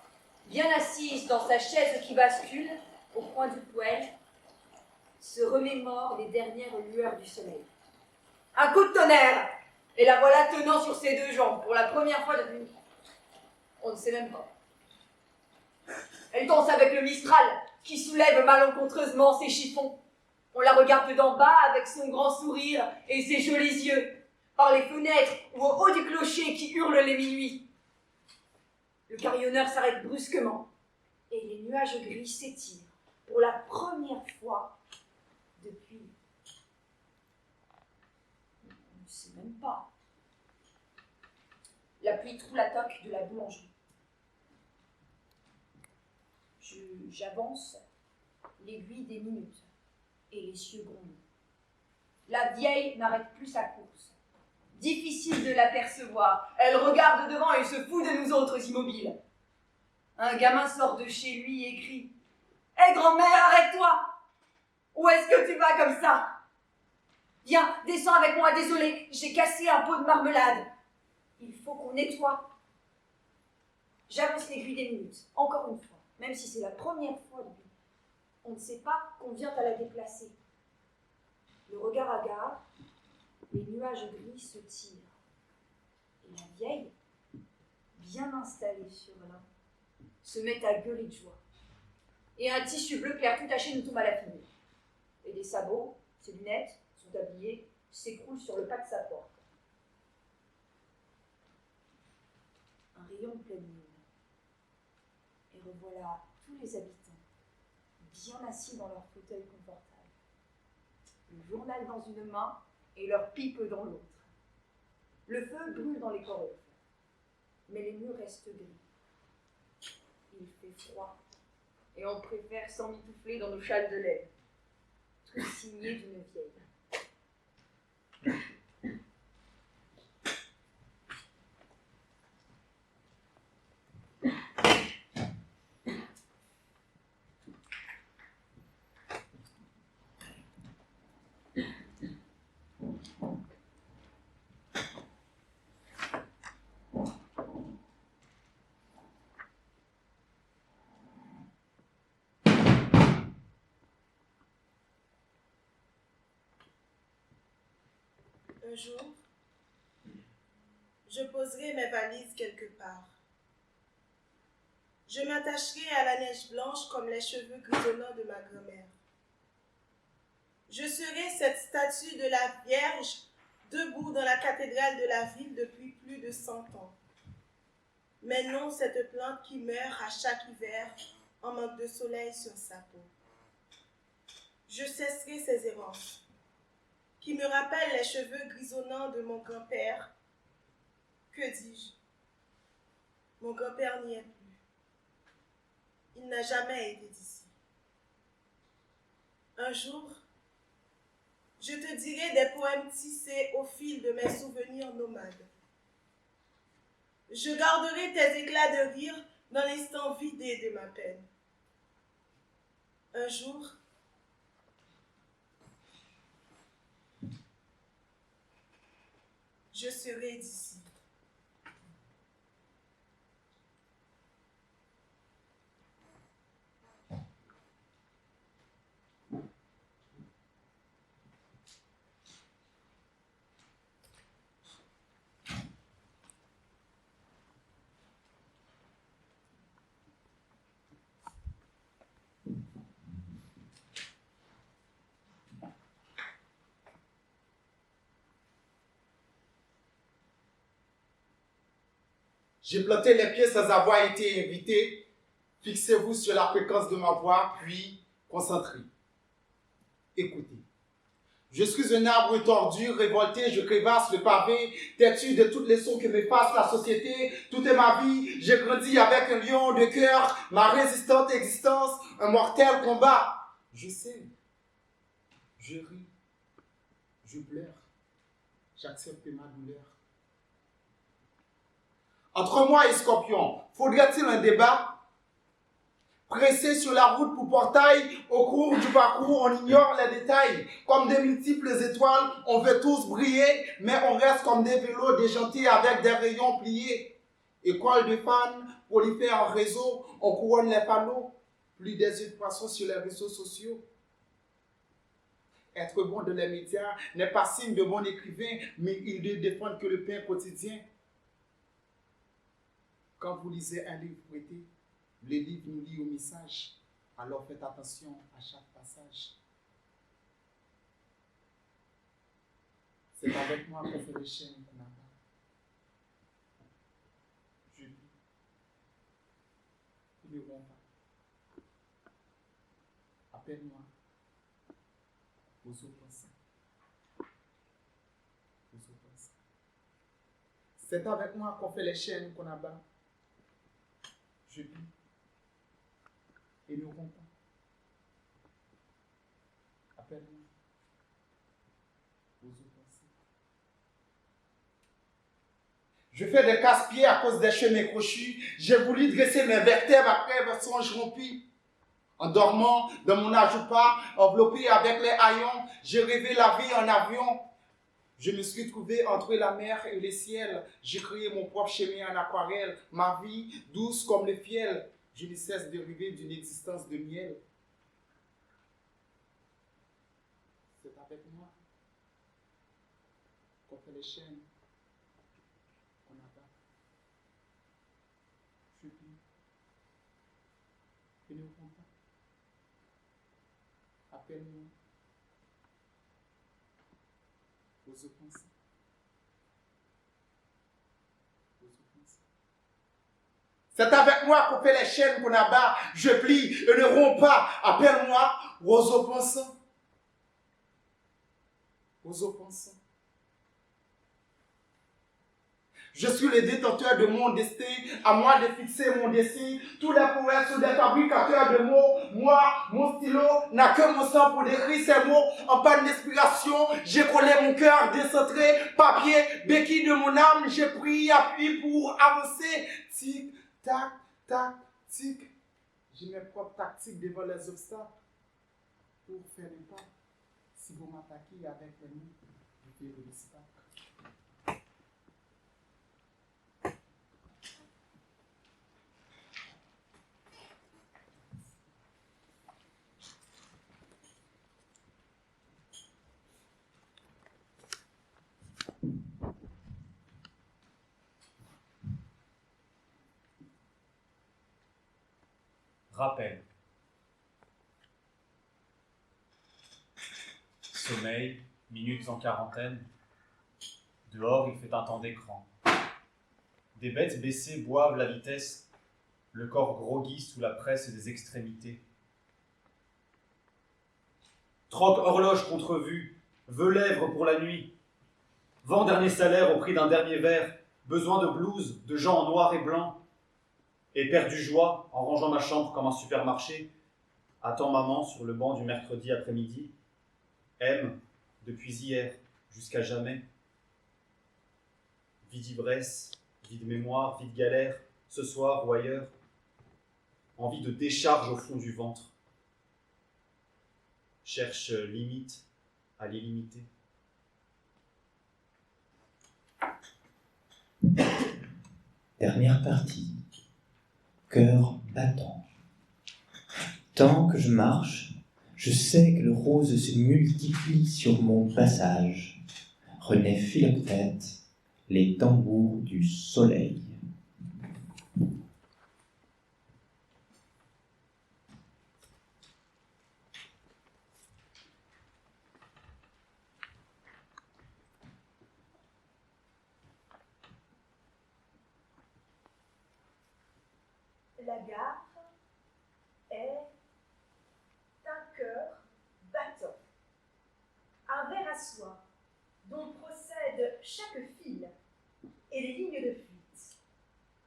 bien assise dans sa chaise qui bascule, au coin du poêle, se remémore les dernières lueurs du soleil. Un coup de tonnerre, et la voilà tenant sur ses deux jambes pour la première fois depuis... On ne sait même pas. Elle danse avec le Mistral qui soulève malencontreusement ses chiffons. On la regarde d'en bas avec son grand sourire et ses jolis yeux, par les fenêtres ou au haut du clocher qui hurle les minuits. Le carillonneur s'arrête brusquement et les nuages gris s'étirent pour la première fois depuis... On ne sait même pas. La pluie troue la toque de la boulangerie. J'avance l'aiguille des minutes et les cieux grondent. La vieille n'arrête plus sa course. Difficile de l'apercevoir. Elle regarde devant et se fout de nous autres immobiles. Un gamin sort de chez lui et crie « Hé grand-mère, arrête-toi! Où est-ce que tu vas comme ça? Viens, descends avec moi, désolé, j'ai cassé un pot de marmelade. Il faut qu'on nettoie. » J'avance l'aiguille des minutes, encore une fois, même si c'est la première fois depuis. On ne sait pas qu'on vient à la déplacer. Le regard hagard, les nuages gris se tirent. Et la vieille, bien installée sur l'un, se met à gueuler de joie. Et un tissu bleu clair tout taché nous tombe à la figure. Et des sabots, ses lunettes, son tablier, s'écroulent sur le pas de sa porte. Un rayon de pleine lune. Et revoilà tous les habitants, bien assis dans leur fauteuil confortable. Le journal dans une main et leur pipe dans l'autre. Le feu brûle dans les coraux, mais les murs restent gris. Il fait froid, et on préfère s'emmitoufler dans nos châles de laine, tout signé d'une vieille. Un jour, je poserai mes valises quelque part. Je m'attacherai à la neige blanche comme les cheveux grisonnants de ma grand-mère. Je serai cette statue de la Vierge debout dans la cathédrale de la ville depuis plus de 100 ans. Mais non cette plante qui meurt à chaque hiver en manque de soleil sur sa peau. Je cesserai ces errances qui me rappellent les cheveux grisonnants de mon grand-père. Que dis-je? Mon grand-père n'y est plus. Il n'a jamais été d'ici. Un jour, je te dirai des poèmes tissés au fil de mes souvenirs nomades. Je garderai tes éclats de rire dans l'instant vidé de ma peine. Un jour, je serai d'ici. J'ai planté les pieds sans avoir été invité. Fixez-vous sur la fréquence de ma voix, puis concentrez. Écoutez. Je suis un arbre tordu, révolté, je crévasse le pavé, têtu de toutes les sons que m'efface la société. Toute ma vie, j'ai grandi avec un lion de cœur, ma résistante existence, un mortel combat. Je sais, je ris, je pleure, j'accepte ma douleur. Entre moi et Scorpion, faudrait-il un débat? Pressé sur la route pour portail, au cours du parcours, on ignore les détails. Comme de multiples étoiles, on veut tous briller, mais on reste comme des vélos déjantés avec des rayons pliés. École de fans, prolifère en réseau, on couronne les panneaux. Plus des yeux de poisson sur les réseaux sociaux. Être bon dans les médias n'est pas signe de bon écrivain, mais il ne défend que le pain quotidien. Quand vous lisez un livre prêté, le livre nous lit au message, alors faites attention à chaque passage. C'est avec moi qu'on fait les chaînes qu'on a pas. Je dis, ils ne vont pas. Appelle-moi aux opposants. C'est avec moi qu'on fait les chaînes qu'on abat. Je dis, et ne rompt pas. Appelle-moi aux opposants. Je fais des casse-pieds à cause des chemins crochus. J'ai voulu dresser mes vertèbres après mes songes rompus. En dormant dans mon ajoupa, enveloppé avec les haillons, j'ai rêvé la vie en avion. Je me suis trouvé entre la mer et le ciel. J'ai créé mon propre chemin en aquarelle. Ma vie, douce comme le fiel, je ne cesse de rêver d'une existence de miel. C'est avec moi qu'on fait les chaînes qu'on abat. Je dis, et ne rompt pas. Appelle-moi aux offensés. C'est avec moi qu'on fait les chaînes qu'on abat. Je plie et ne romps pas. Appelle-moi aux offensants. Aux offensants. Je suis le détenteur de mon destin, à moi de fixer mon dessin. Tous les poètes sont des fabricateurs de mots. Moi, mon stylo n'a que mon sang pour décrire ces mots. En panne d'inspiration, j'ai collé mon cœur décentré. Papier, béquille de mon âme, j'ai pris appui pour avancer. Tic, tac, tac, tic. J'ai mes propres tactiques devant les obstacles pour faire le pas. Si vous m'attaquez avec les mots, je fais l'obstacle. Rappel. Sommeil, minutes en quarantaine. Dehors, il fait un temps d'écran. Des bêtes baissées boivent la vitesse, le corps groggy sous la presse des extrémités. Troc horloge contre vue, vœux lèvres pour la nuit. Vend dernier salaire au prix d'un dernier verre, besoin de blouse, de gens en noir et blanc. Et perdu joie en rangeant ma chambre comme un supermarché. Attends maman sur le banc du mercredi après-midi. Aime depuis hier jusqu'à jamais. Vie d'ivresse, vie de mémoire, vie de galère, ce soir ou ailleurs. Envie de décharge au fond du ventre. Cherche limite à l'illimité. Dernière partie. Cœur battant. Tant que je marche, je sais que le rose se multiplie sur mon passage. René Philoctète, les tambours du soleil. gare est un cœur battant, un ver à soie dont procède chaque fil et les lignes de fuite,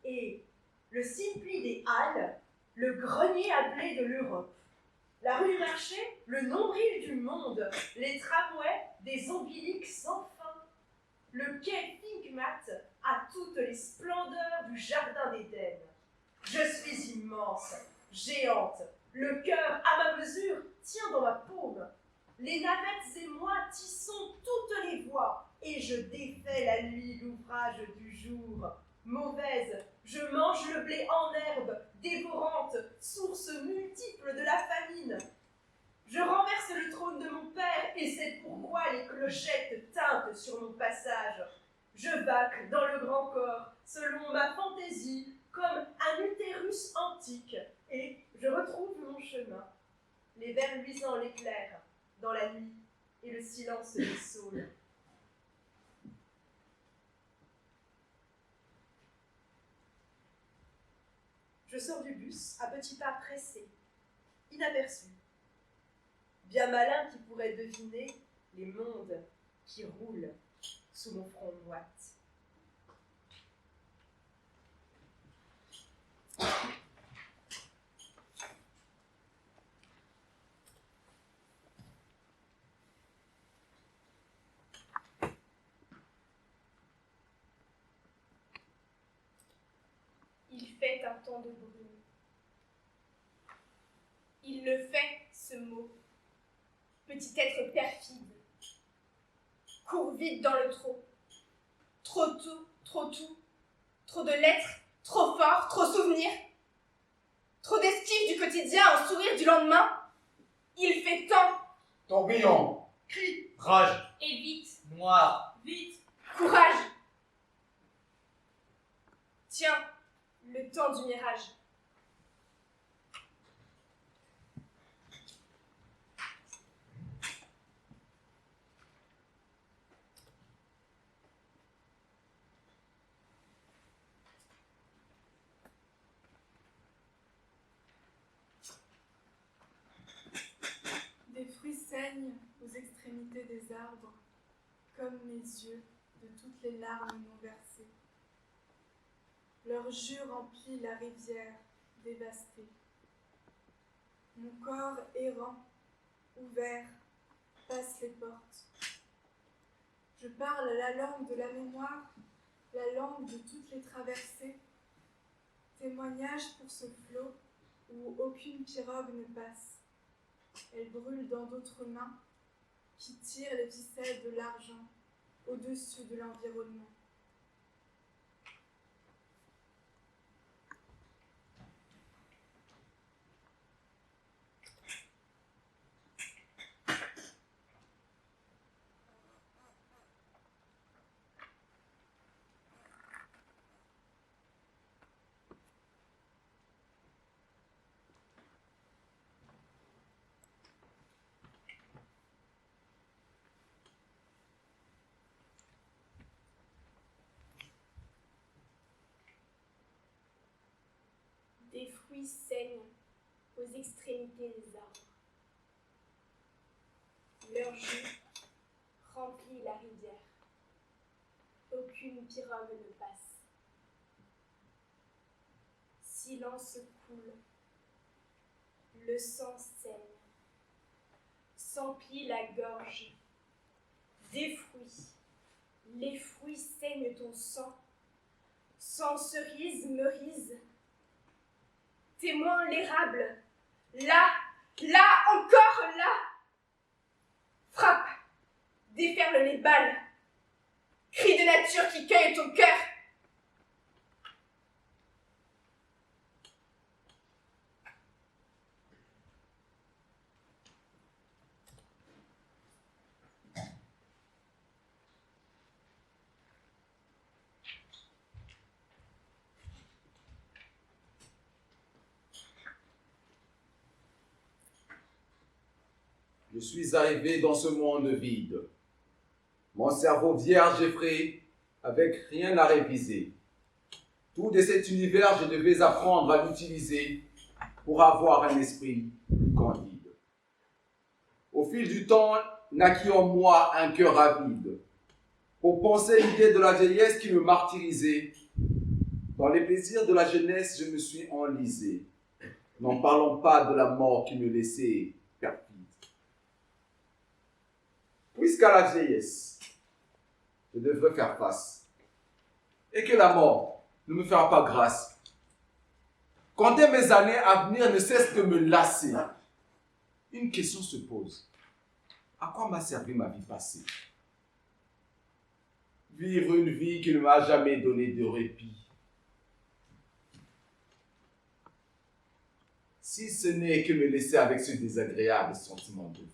et le simpli des Halles, le grenier à blé de l'Europe, la rue du marché, le nombril du monde, les tramways des ombiliques sans fin, le quai Finkmat a toutes les splendeurs du jardin d'Éden. Je suis immense, géante, le cœur à ma mesure tient dans ma paume. Les navettes et moi tissons toutes les voies, et je défais la nuit l'ouvrage du jour. Mauvaise, je mange le blé en herbe, dévorante, source multiple de la famine. Je renverse le trône de mon père, et c'est pourquoi les clochettes tintent sur mon passage. Je bâcle dans le grand corps, selon ma fantaisie, comme un utérus antique, et je retrouve mon chemin. Les vers luisants l'éclairent dans la nuit, et le silence des saules. Je sors du bus à petits pas pressés, inaperçus. Bien malin qui pourrait deviner les mondes qui roulent sous mon front moite. Il fait un temps de brume. Il le fait, ce mot. Petit être perfide. Court vite dans le trop. Trop tout, trop tout. Trop de lettres, trop fort, trop souvenirs. Trop d'esquives du quotidien en sourire du lendemain. Il fait tant. Tourbillon. Cri. Rage. Et vite. Noir. Vite. Courage. Tiens, le temps du mirage. Des fruits saignent aux extrémités des arbres, comme mes yeux de toutes les larmes non versées. Leur jus remplit la rivière dévastée. Mon corps errant, ouvert, passe les portes. Je parle la langue de la mémoire, la langue de toutes les traversées. Témoignage pour ce flot où aucune pirogue ne passe. Elle brûle dans d'autres mains qui tirent les ficelles de l'argent au-dessus de l'environnement. Des fruits saignent aux extrémités des arbres. Leur jus remplit la rivière. Aucune pirogue ne passe. Silence coule. Le sang saigne. S'emplit la gorge. Des fruits. Les fruits saignent ton sang. Sans cerise, merise. Témoin l'érable, là, encore là. Frappe, déferle les balles, cri de nature qui cueille ton cœur. Je suis arrivé dans ce monde vide. Mon cerveau vierge et frais, avec rien à réviser. Tout de cet univers, je devais apprendre à l'utiliser pour avoir un esprit plus candide. Au fil du temps, naquit en moi un cœur avide pour penser l'idée de la vieillesse qui me martyrisait. Dans les plaisirs de la jeunesse, je me suis enlisé. N'en parlons pas de la mort qui me laissait perfide. Puisqu'à la vieillesse, je devrais faire face, et que la mort ne me fera pas grâce. Compter mes années à venir ne cesse de me lasser. Une question se pose. À quoi m'a servi ma vie passée? Vivre une vie qui ne m'a jamais donné de répit. Si ce n'est que me laisser avec ce désagréable sentiment de vie.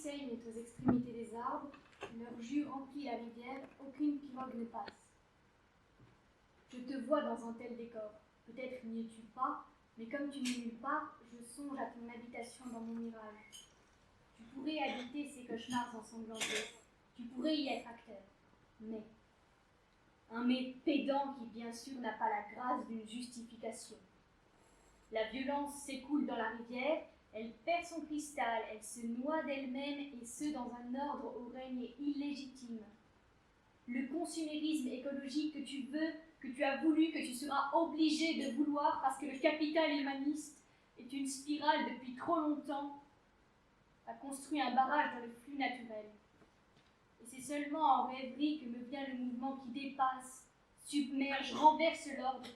Saignent aux extrémités des arbres, leur jus remplit la rivière, aucune pirogue ne passe. Je te vois dans un tel décor, peut-être n'y es-tu pas, mais comme tu n'es nulle part, je songe à ton habitation dans mon mirage. Tu pourrais habiter ces cauchemars ensanglantés, tu pourrais y être acteur, mais un mais pédant qui bien sûr n'a pas la grâce d'une justification. La violence s'écoule dans la rivière, elle perd son cristal, elle se noie d'elle-même et ce dans un ordre au règne illégitime. Le consumérisme écologique que tu veux, que tu as voulu, que tu seras obligé de vouloir parce que le capital humaniste est une spirale depuis trop longtemps, a construit un barrage dans le flux naturel. Et c'est seulement en rêverie que me vient le mouvement qui dépasse, submerge, renverse l'ordre,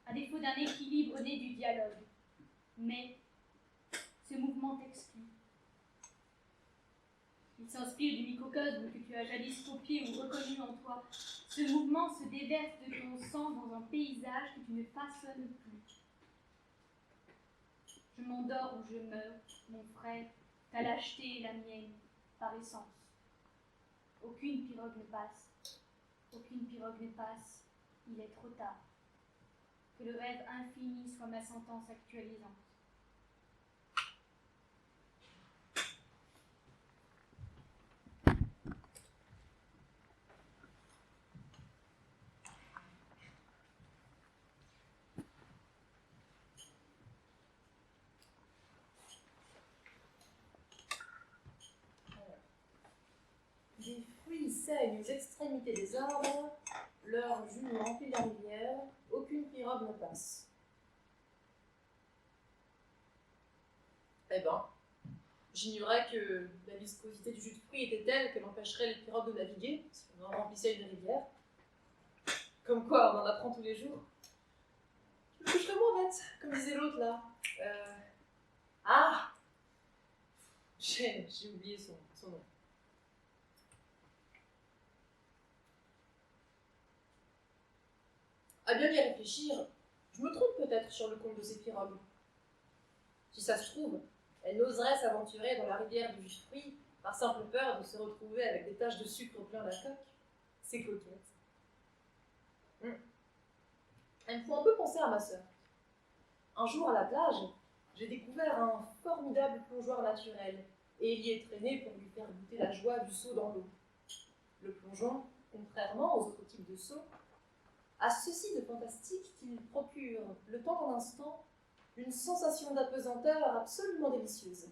à défaut d'un équilibre né du dialogue. Mais ce mouvement t'exclut. Il s'inspire du microcosme que tu as jadis copié ou reconnu en toi. Ce mouvement se déverse de ton sang dans un paysage que tu ne façonnes plus. Je m'endors ou je meurs, mon frère, ta lâcheté est la mienne, par essence. Aucune pirogue ne passe, aucune pirogue ne passe, il est trop tard. Que le rêve infini soit ma sentence actualisante. Des fruits saignent aux extrémités des arbres, leur jus remplit la rivière, aucune pirogue ne passe. Eh ben, j'ignorais que la viscosité du jus de fruits était telle qu'elle empêcherait les pirogues de naviguer, si on en remplissait une rivière. Comme quoi, on en apprend tous les jours. Je me coucherai moins bête, comme disait l'autre là. Ah, j'ai oublié son nom. À bien y réfléchir, je me trompe peut-être sur le compte de ces pirogues. Si ça se trouve, elles n'oseraient s'aventurer dans la rivière du jus de fruits par simple peur de se retrouver avec des taches de sucre plein la coque. C'est coquette. Elles me font un peu penser à ma sœur. Un jour à la plage, j'ai découvert un formidable plongeoir naturel et il y est traîné pour lui faire goûter la joie du saut dans l'eau. Le plongeon, contrairement aux autres types de sauts, a ceci de fantastique qu'il procure, le temps d'un instant, une sensation d'apesanteur absolument délicieuse,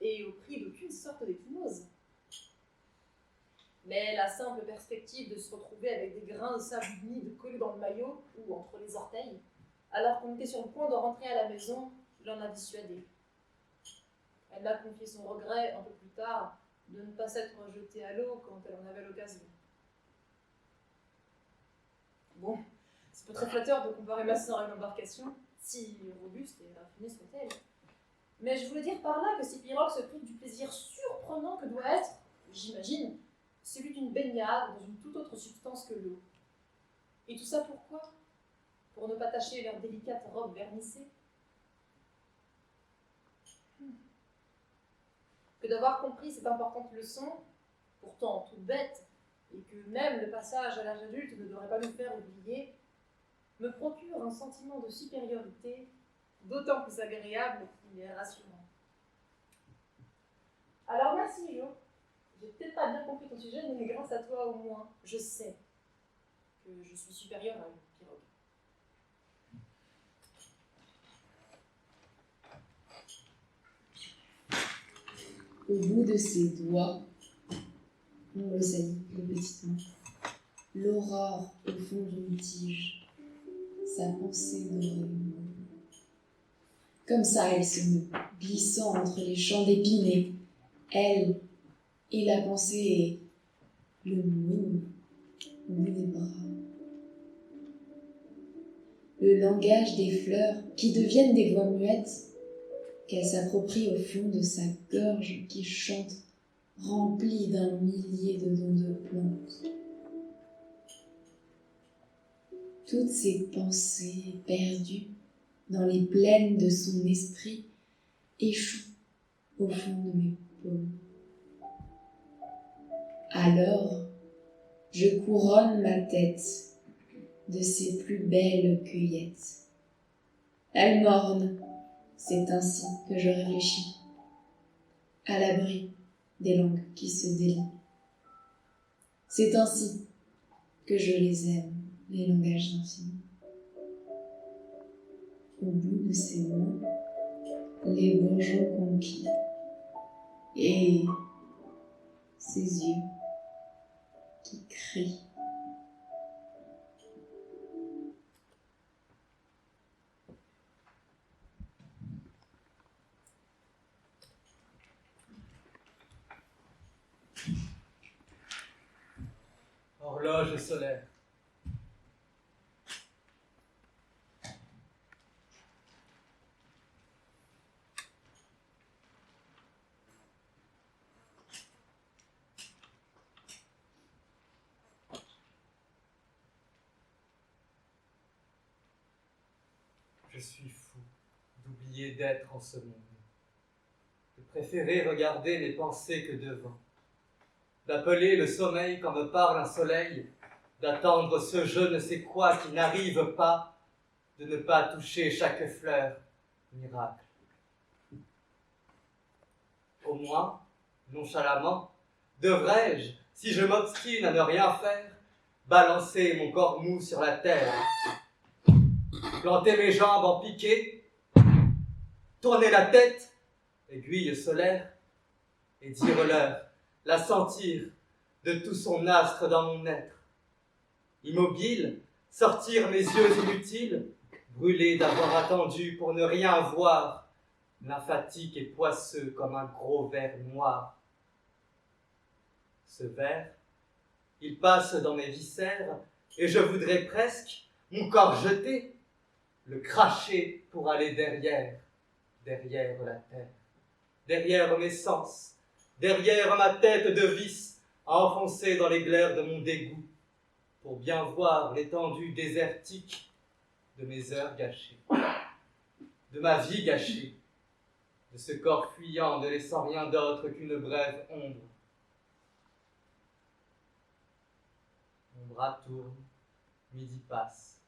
et au prix d'aucune sorte d'échymose. Mais la simple perspective de se retrouver avec des grains de sable humide collés dans le maillot ou entre les orteils, alors qu'on était sur le point de rentrer à la maison, l'en a dissuadée. Elle m'a confié son regret, un peu plus tard, de ne pas s'être jetée à l'eau quand elle en avait l'occasion. Bon, c'est pas très flatteur de comparer ma sœur à une embarcation, si robuste et raffinée soit-elle. Mais je voulais dire par là que ces pirogues se privent du plaisir surprenant que doit être, j'imagine, celui d'une baignade dans une toute autre substance que l'eau. Et tout ça pourquoi? Pour ne pas tacher leur délicate robe vernissée. Que d'avoir compris cette importante leçon, pourtant toute bête, et que même le passage à l'âge adulte ne devrait pas nous faire oublier, me procure un sentiment de supériorité d'autant plus agréable qu'il est rassurant. Alors merci Jo, j'ai peut-être pas bien compris ton sujet, mais grâce à toi au moins, je sais que je suis supérieure à une pirogue. Au bout de ses doigts, on le salit, le petit ange, l'aurore au fond d'une tige, sa pensée dorée. Comme ça, elle se meut, glissant entre les champs d'épinets, elle et la pensée et le mot au bout des bras. Le langage des fleurs qui deviennent des voix muettes, qu'elle s'approprie au fond de sa gorge qui chante, remplie d'un millier de dons de plantes. Toutes ces pensées perdues dans les plaines de son esprit échouent au fond de mes paumes. Alors, je couronne ma tête de ses plus belles cueillettes. Elle morne, c'est ainsi que je réfléchis, à l'abri des langues qui se délient. C'est ainsi que je les aime, les langages infinis. Au bout de ses mains, les bourgeons conquis, et ses yeux qui crient. Horloge solaire. Je suis fou d'oublier d'être en ce monde, de préférer regarder mes pensées que devant, d'appeler le sommeil quand me parle un soleil, d'attendre ce je ne sais quoi qui n'arrive pas, de ne pas toucher chaque fleur, miracle. Au moins, nonchalamment, devrais-je, si je m'obstine à ne rien faire, balancer mon corps mou sur la terre, planter mes jambes en piqué, tourner la tête, aiguille solaire, et dire l'heure, la sentir de tout son astre dans mon être. Immobile, sortir mes yeux inutiles, brûlés d'avoir attendu pour ne rien voir, lymphatique et poisseux comme un gros ver noir. Ce ver, il passe dans mes viscères, et je voudrais presque, mon corps jeté, le cracher pour aller derrière la terre, derrière mes sens, derrière ma tête de vis, enfoncée dans les glaires de mon dégoût, pour bien voir l'étendue désertique de mes heures gâchées, de ma vie gâchée, de ce corps fuyant ne laissant rien d'autre qu'une brève ombre. Mon bras tourne, midi passe,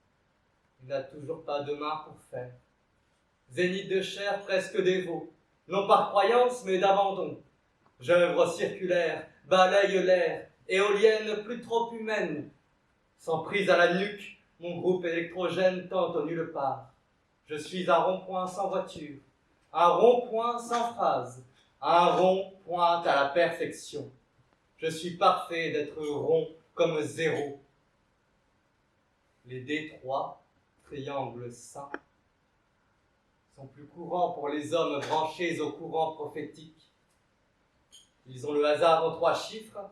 il n'a toujours pas de main pour faire. Zénith de chair presque dévot, non par croyance mais d'abandon. J'œuvre circulaire, balaye l'air, éolienne plus trop humaine. Sans prise à la nuque, mon groupe électrogène tente au nulle part. Je suis un rond-point sans voiture, un rond-point sans phrase, un rond-point à la perfection. Je suis parfait d'être rond comme zéro. Les détroits, triangles sains, sont plus courants pour les hommes branchés au courant prophétique. Ils ont le hasard en 3 chiffres,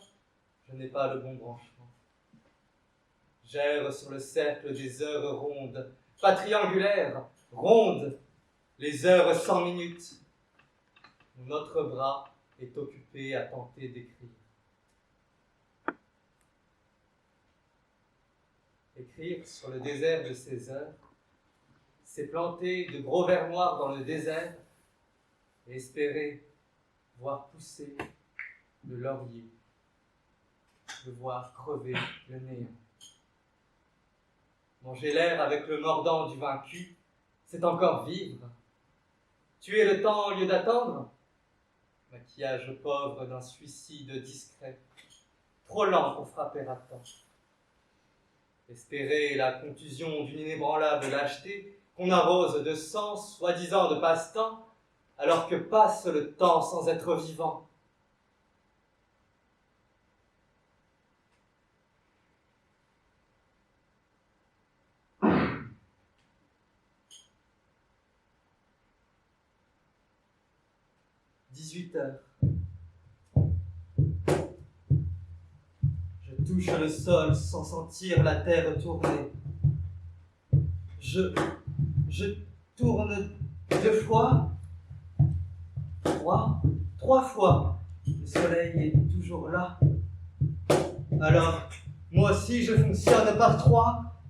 je n'ai pas le bon branchement. J'erre sur le cercle des heures rondes, pas triangulaires, rondes, les heures sans minutes. Mon autre bras est occupé à tenter d'écrire. Écrire sur le désert de ses heures, c'est planter de gros vers noirs dans le désert et espérer voir pousser le laurier, de voir crever le néant. Manger l'air avec le mordant du vaincu, c'est encore vivre. Tuer le temps au lieu d'attendre, maquillage pauvre d'un suicide discret, trop lent pour frapper à temps. Espérer la contusion d'une inébranlable lâcheté qu'on arrose de sang, soi-disant de passe-temps, alors que passe le temps sans être vivant. « 18h. Je touche le sol sans sentir la terre tourner. Je tourne 2 fois, 3 fois. Le soleil est toujours là. Alors, moi aussi je fonctionne par 3.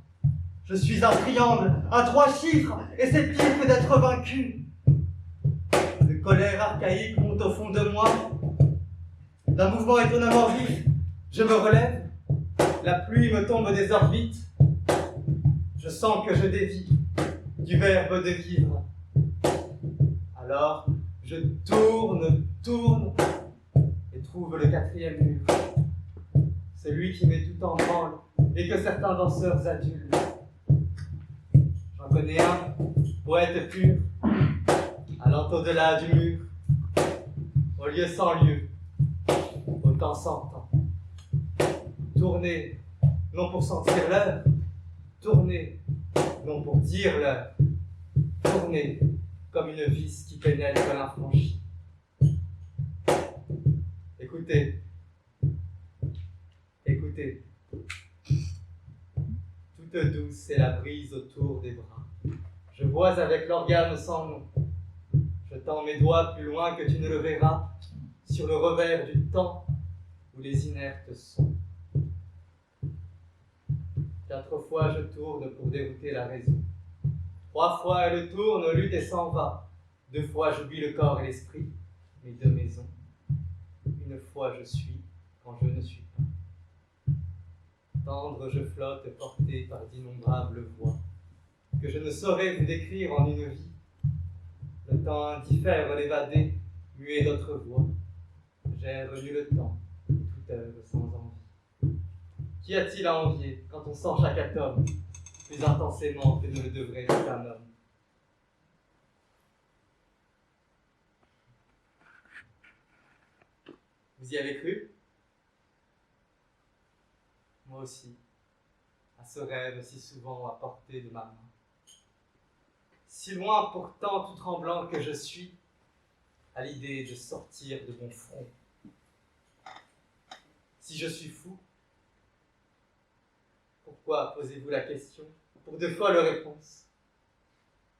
Je suis un triangle, à 3 chiffres, et c'est pire que d'être vaincu. De colère archaïque monte au fond de moi. D'un mouvement étonnamment vif, je me relève. La pluie me tombe des orbites. Je sens que je dévie du verbe de vivre. Alors, je tourne, et trouve le 4e mur. Celui qui met tout en branle et que certains danseurs adulent. J'en connais un, poète pur, allant au-delà du mur, au lieu sans lieu, au temps sans temps. Tourner, non pour sentir l'heure, tourner, non pour dire l'heure, tourner comme une vis qui pénètre l'infranchi. Écoutez, écoutez, toute douce est la brise autour des bras. Je vois avec l'organe sans nom. Je tends mes doigts plus loin que tu ne le verras, sur le revers du temps où les inertes sont. 4 fois je tourne pour dérouter la raison. 3 fois elle tourne, lutte et s'en va. 2 fois j'oublie le corps et l'esprit, mes 2 maisons. 1 fois je suis quand je ne suis pas. Tendre je flotte porté par d'innombrables voix, que je ne saurais vous décrire en une vie. Le temps diffère l'évadé, muet d'autres voix. J'ai revenu le temps, toute œuvre sans envie. Qu'y a-t-il à envier quand on sent chaque atome plus intensément que ne le devrait un homme? Vous y avez cru? Moi aussi, à ce rêve si souvent à portée de ma main. Si loin pourtant tout tremblant que je suis, à l'idée de sortir de mon front. Si je suis fou, pourquoi posez-vous la question? Pour 2 fois le réponse.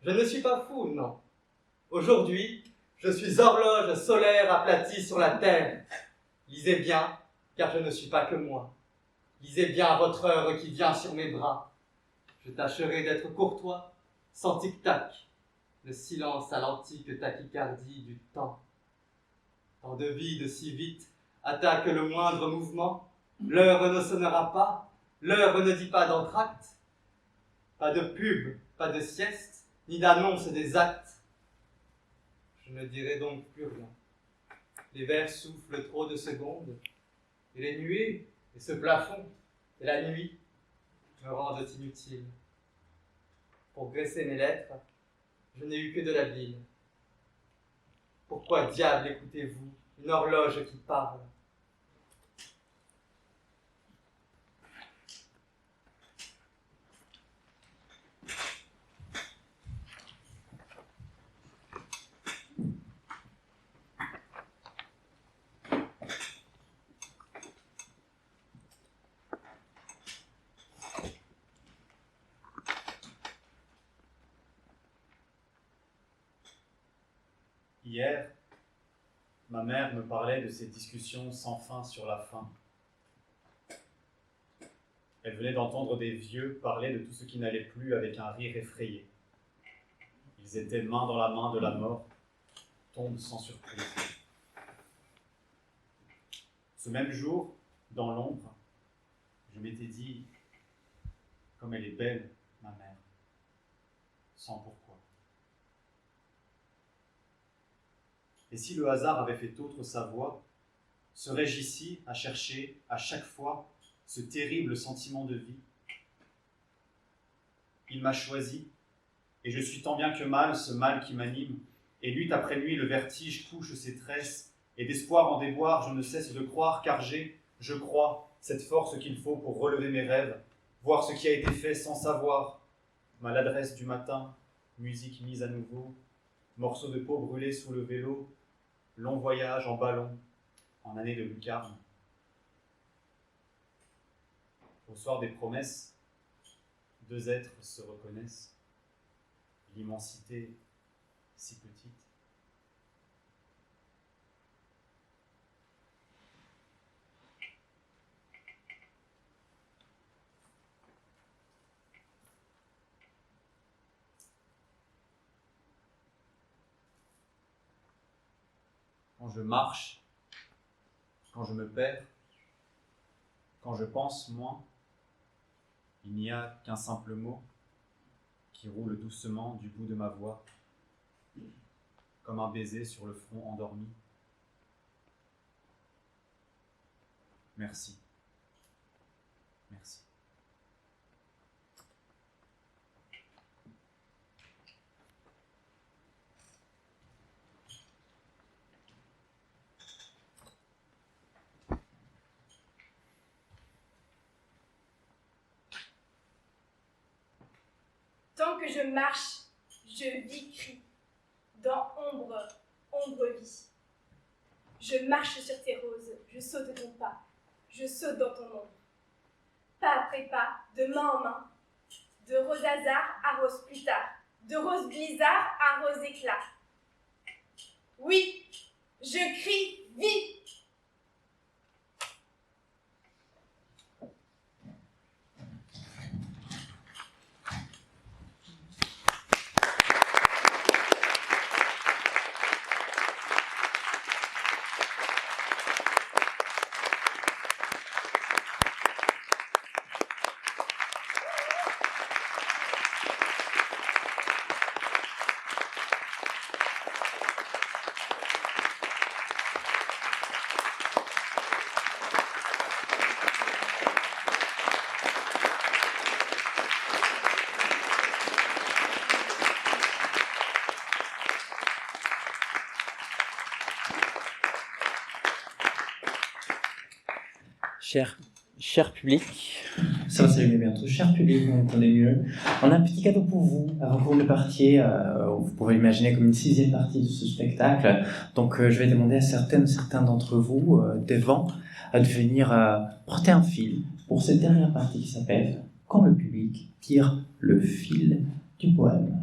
Je ne suis pas fou, non. Aujourd'hui, je suis horloge solaire aplatie sur la terre. Lisez bien, car je ne suis pas que moi. Lisez bien votre heure qui vient sur mes bras. Je tâcherai d'être courtois, sans tic-tac, le silence à l'antique tachycardie du temps. Tant de vide si vite attaque le moindre mouvement, l'heure ne sonnera pas, l'heure ne dit pas d'entracte, pas de pub, pas de sieste, ni d'annonce des actes. Je ne dirai donc plus rien. Les vers soufflent trop de secondes, et les nuées, et ce plafond, et la nuit me rendent inutile. Pour graisser mes lettres, je n'ai eu que de la ville. Pourquoi diable écoutez-vous une horloge qui parle? Hier, ma mère me parlait de ces discussions sans fin sur la faim. Elle venait d'entendre des vieux parler de tout ce qui n'allait plus avec un rire effrayé. Ils étaient main dans la main de la mort, tombent sans surprise. Ce même jour, dans l'ombre, je m'étais dit, comme elle est belle, ma mère, sans pourquoi. Et si le hasard avait fait autre sa voix, serais-je ici à chercher, à chaque fois, ce terrible sentiment de vie? Il m'a choisi, et je suis tant bien que mal ce mal qui m'anime, et nuit après nuit le vertige couche ses tresses, et d'espoir en déboire je ne cesse de croire, car j'ai, je crois, cette force qu'il faut pour relever mes rêves, voir ce qui a été fait sans savoir, maladresse du matin, musique mise à nouveau, morceaux de peau brûlés sous le vélo, long voyage en ballon, en année de lucarne. Au soir des promesses, deux êtres se reconnaissent, l'immensité si petite. Quand je marche, quand je me perds, quand je pense moins, il n'y a qu'un simple mot qui roule doucement du bout de ma voix, comme un baiser sur le front endormi. Merci. Merci. Tant que je marche, je vis crie. Dans ombre, ombre vie. Je marche sur tes roses, je saute ton pas, je saute dans ton ombre. Pas après pas, de main en main, de rose hasard à rose plus tard, de rose blizzard à rose éclat. Oui, je crie, vis! Cher public, ça va s'allumer bientôt. Cher public, vous m'entendez mieux. On a un petit cadeau pour vous. Avant que vous ne partiez, vous pouvez imaginer comme une 6e partie de ce spectacle. Donc je vais demander à certains d'entre vous, devant, de venir porter un fil pour cette dernière partie qui s'appelle « Quand le public tire le fil du poème ».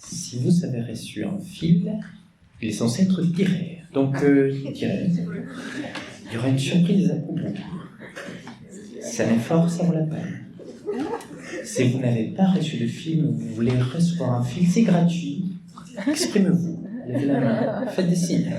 Si vous avez reçu un fil, il est censé être tiré. Donc, tiré. Il y aura une surprise au bout. C'est un effort, ça vaut la peine. Si vous n'avez pas reçu de fil, ou vous voulez recevoir un fil, c'est gratuit. Exprimez-vous. Levez la main. Faites des signes.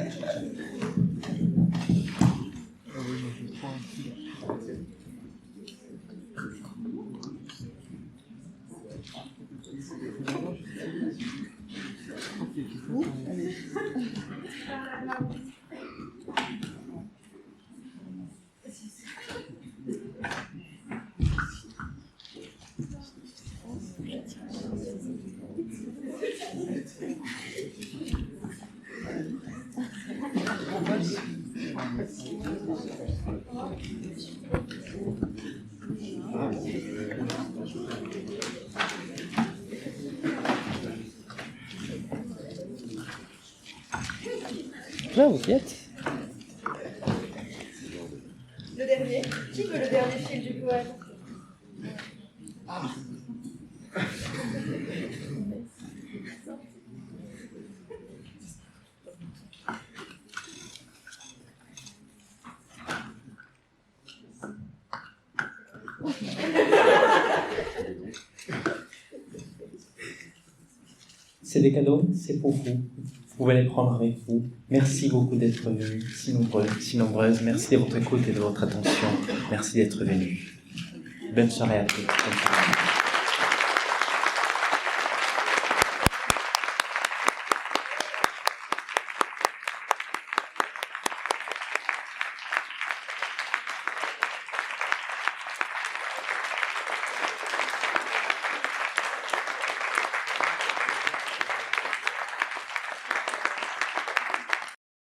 Là, vous y êtes. C'est des cadeaux, c'est pour vous. Vous pouvez les prendre avec vous. Merci beaucoup d'être venus, si nombreux, si nombreuses. Merci de votre écoute et de votre attention. Merci d'être venus. Bonne soirée à tous. Bonne soirée.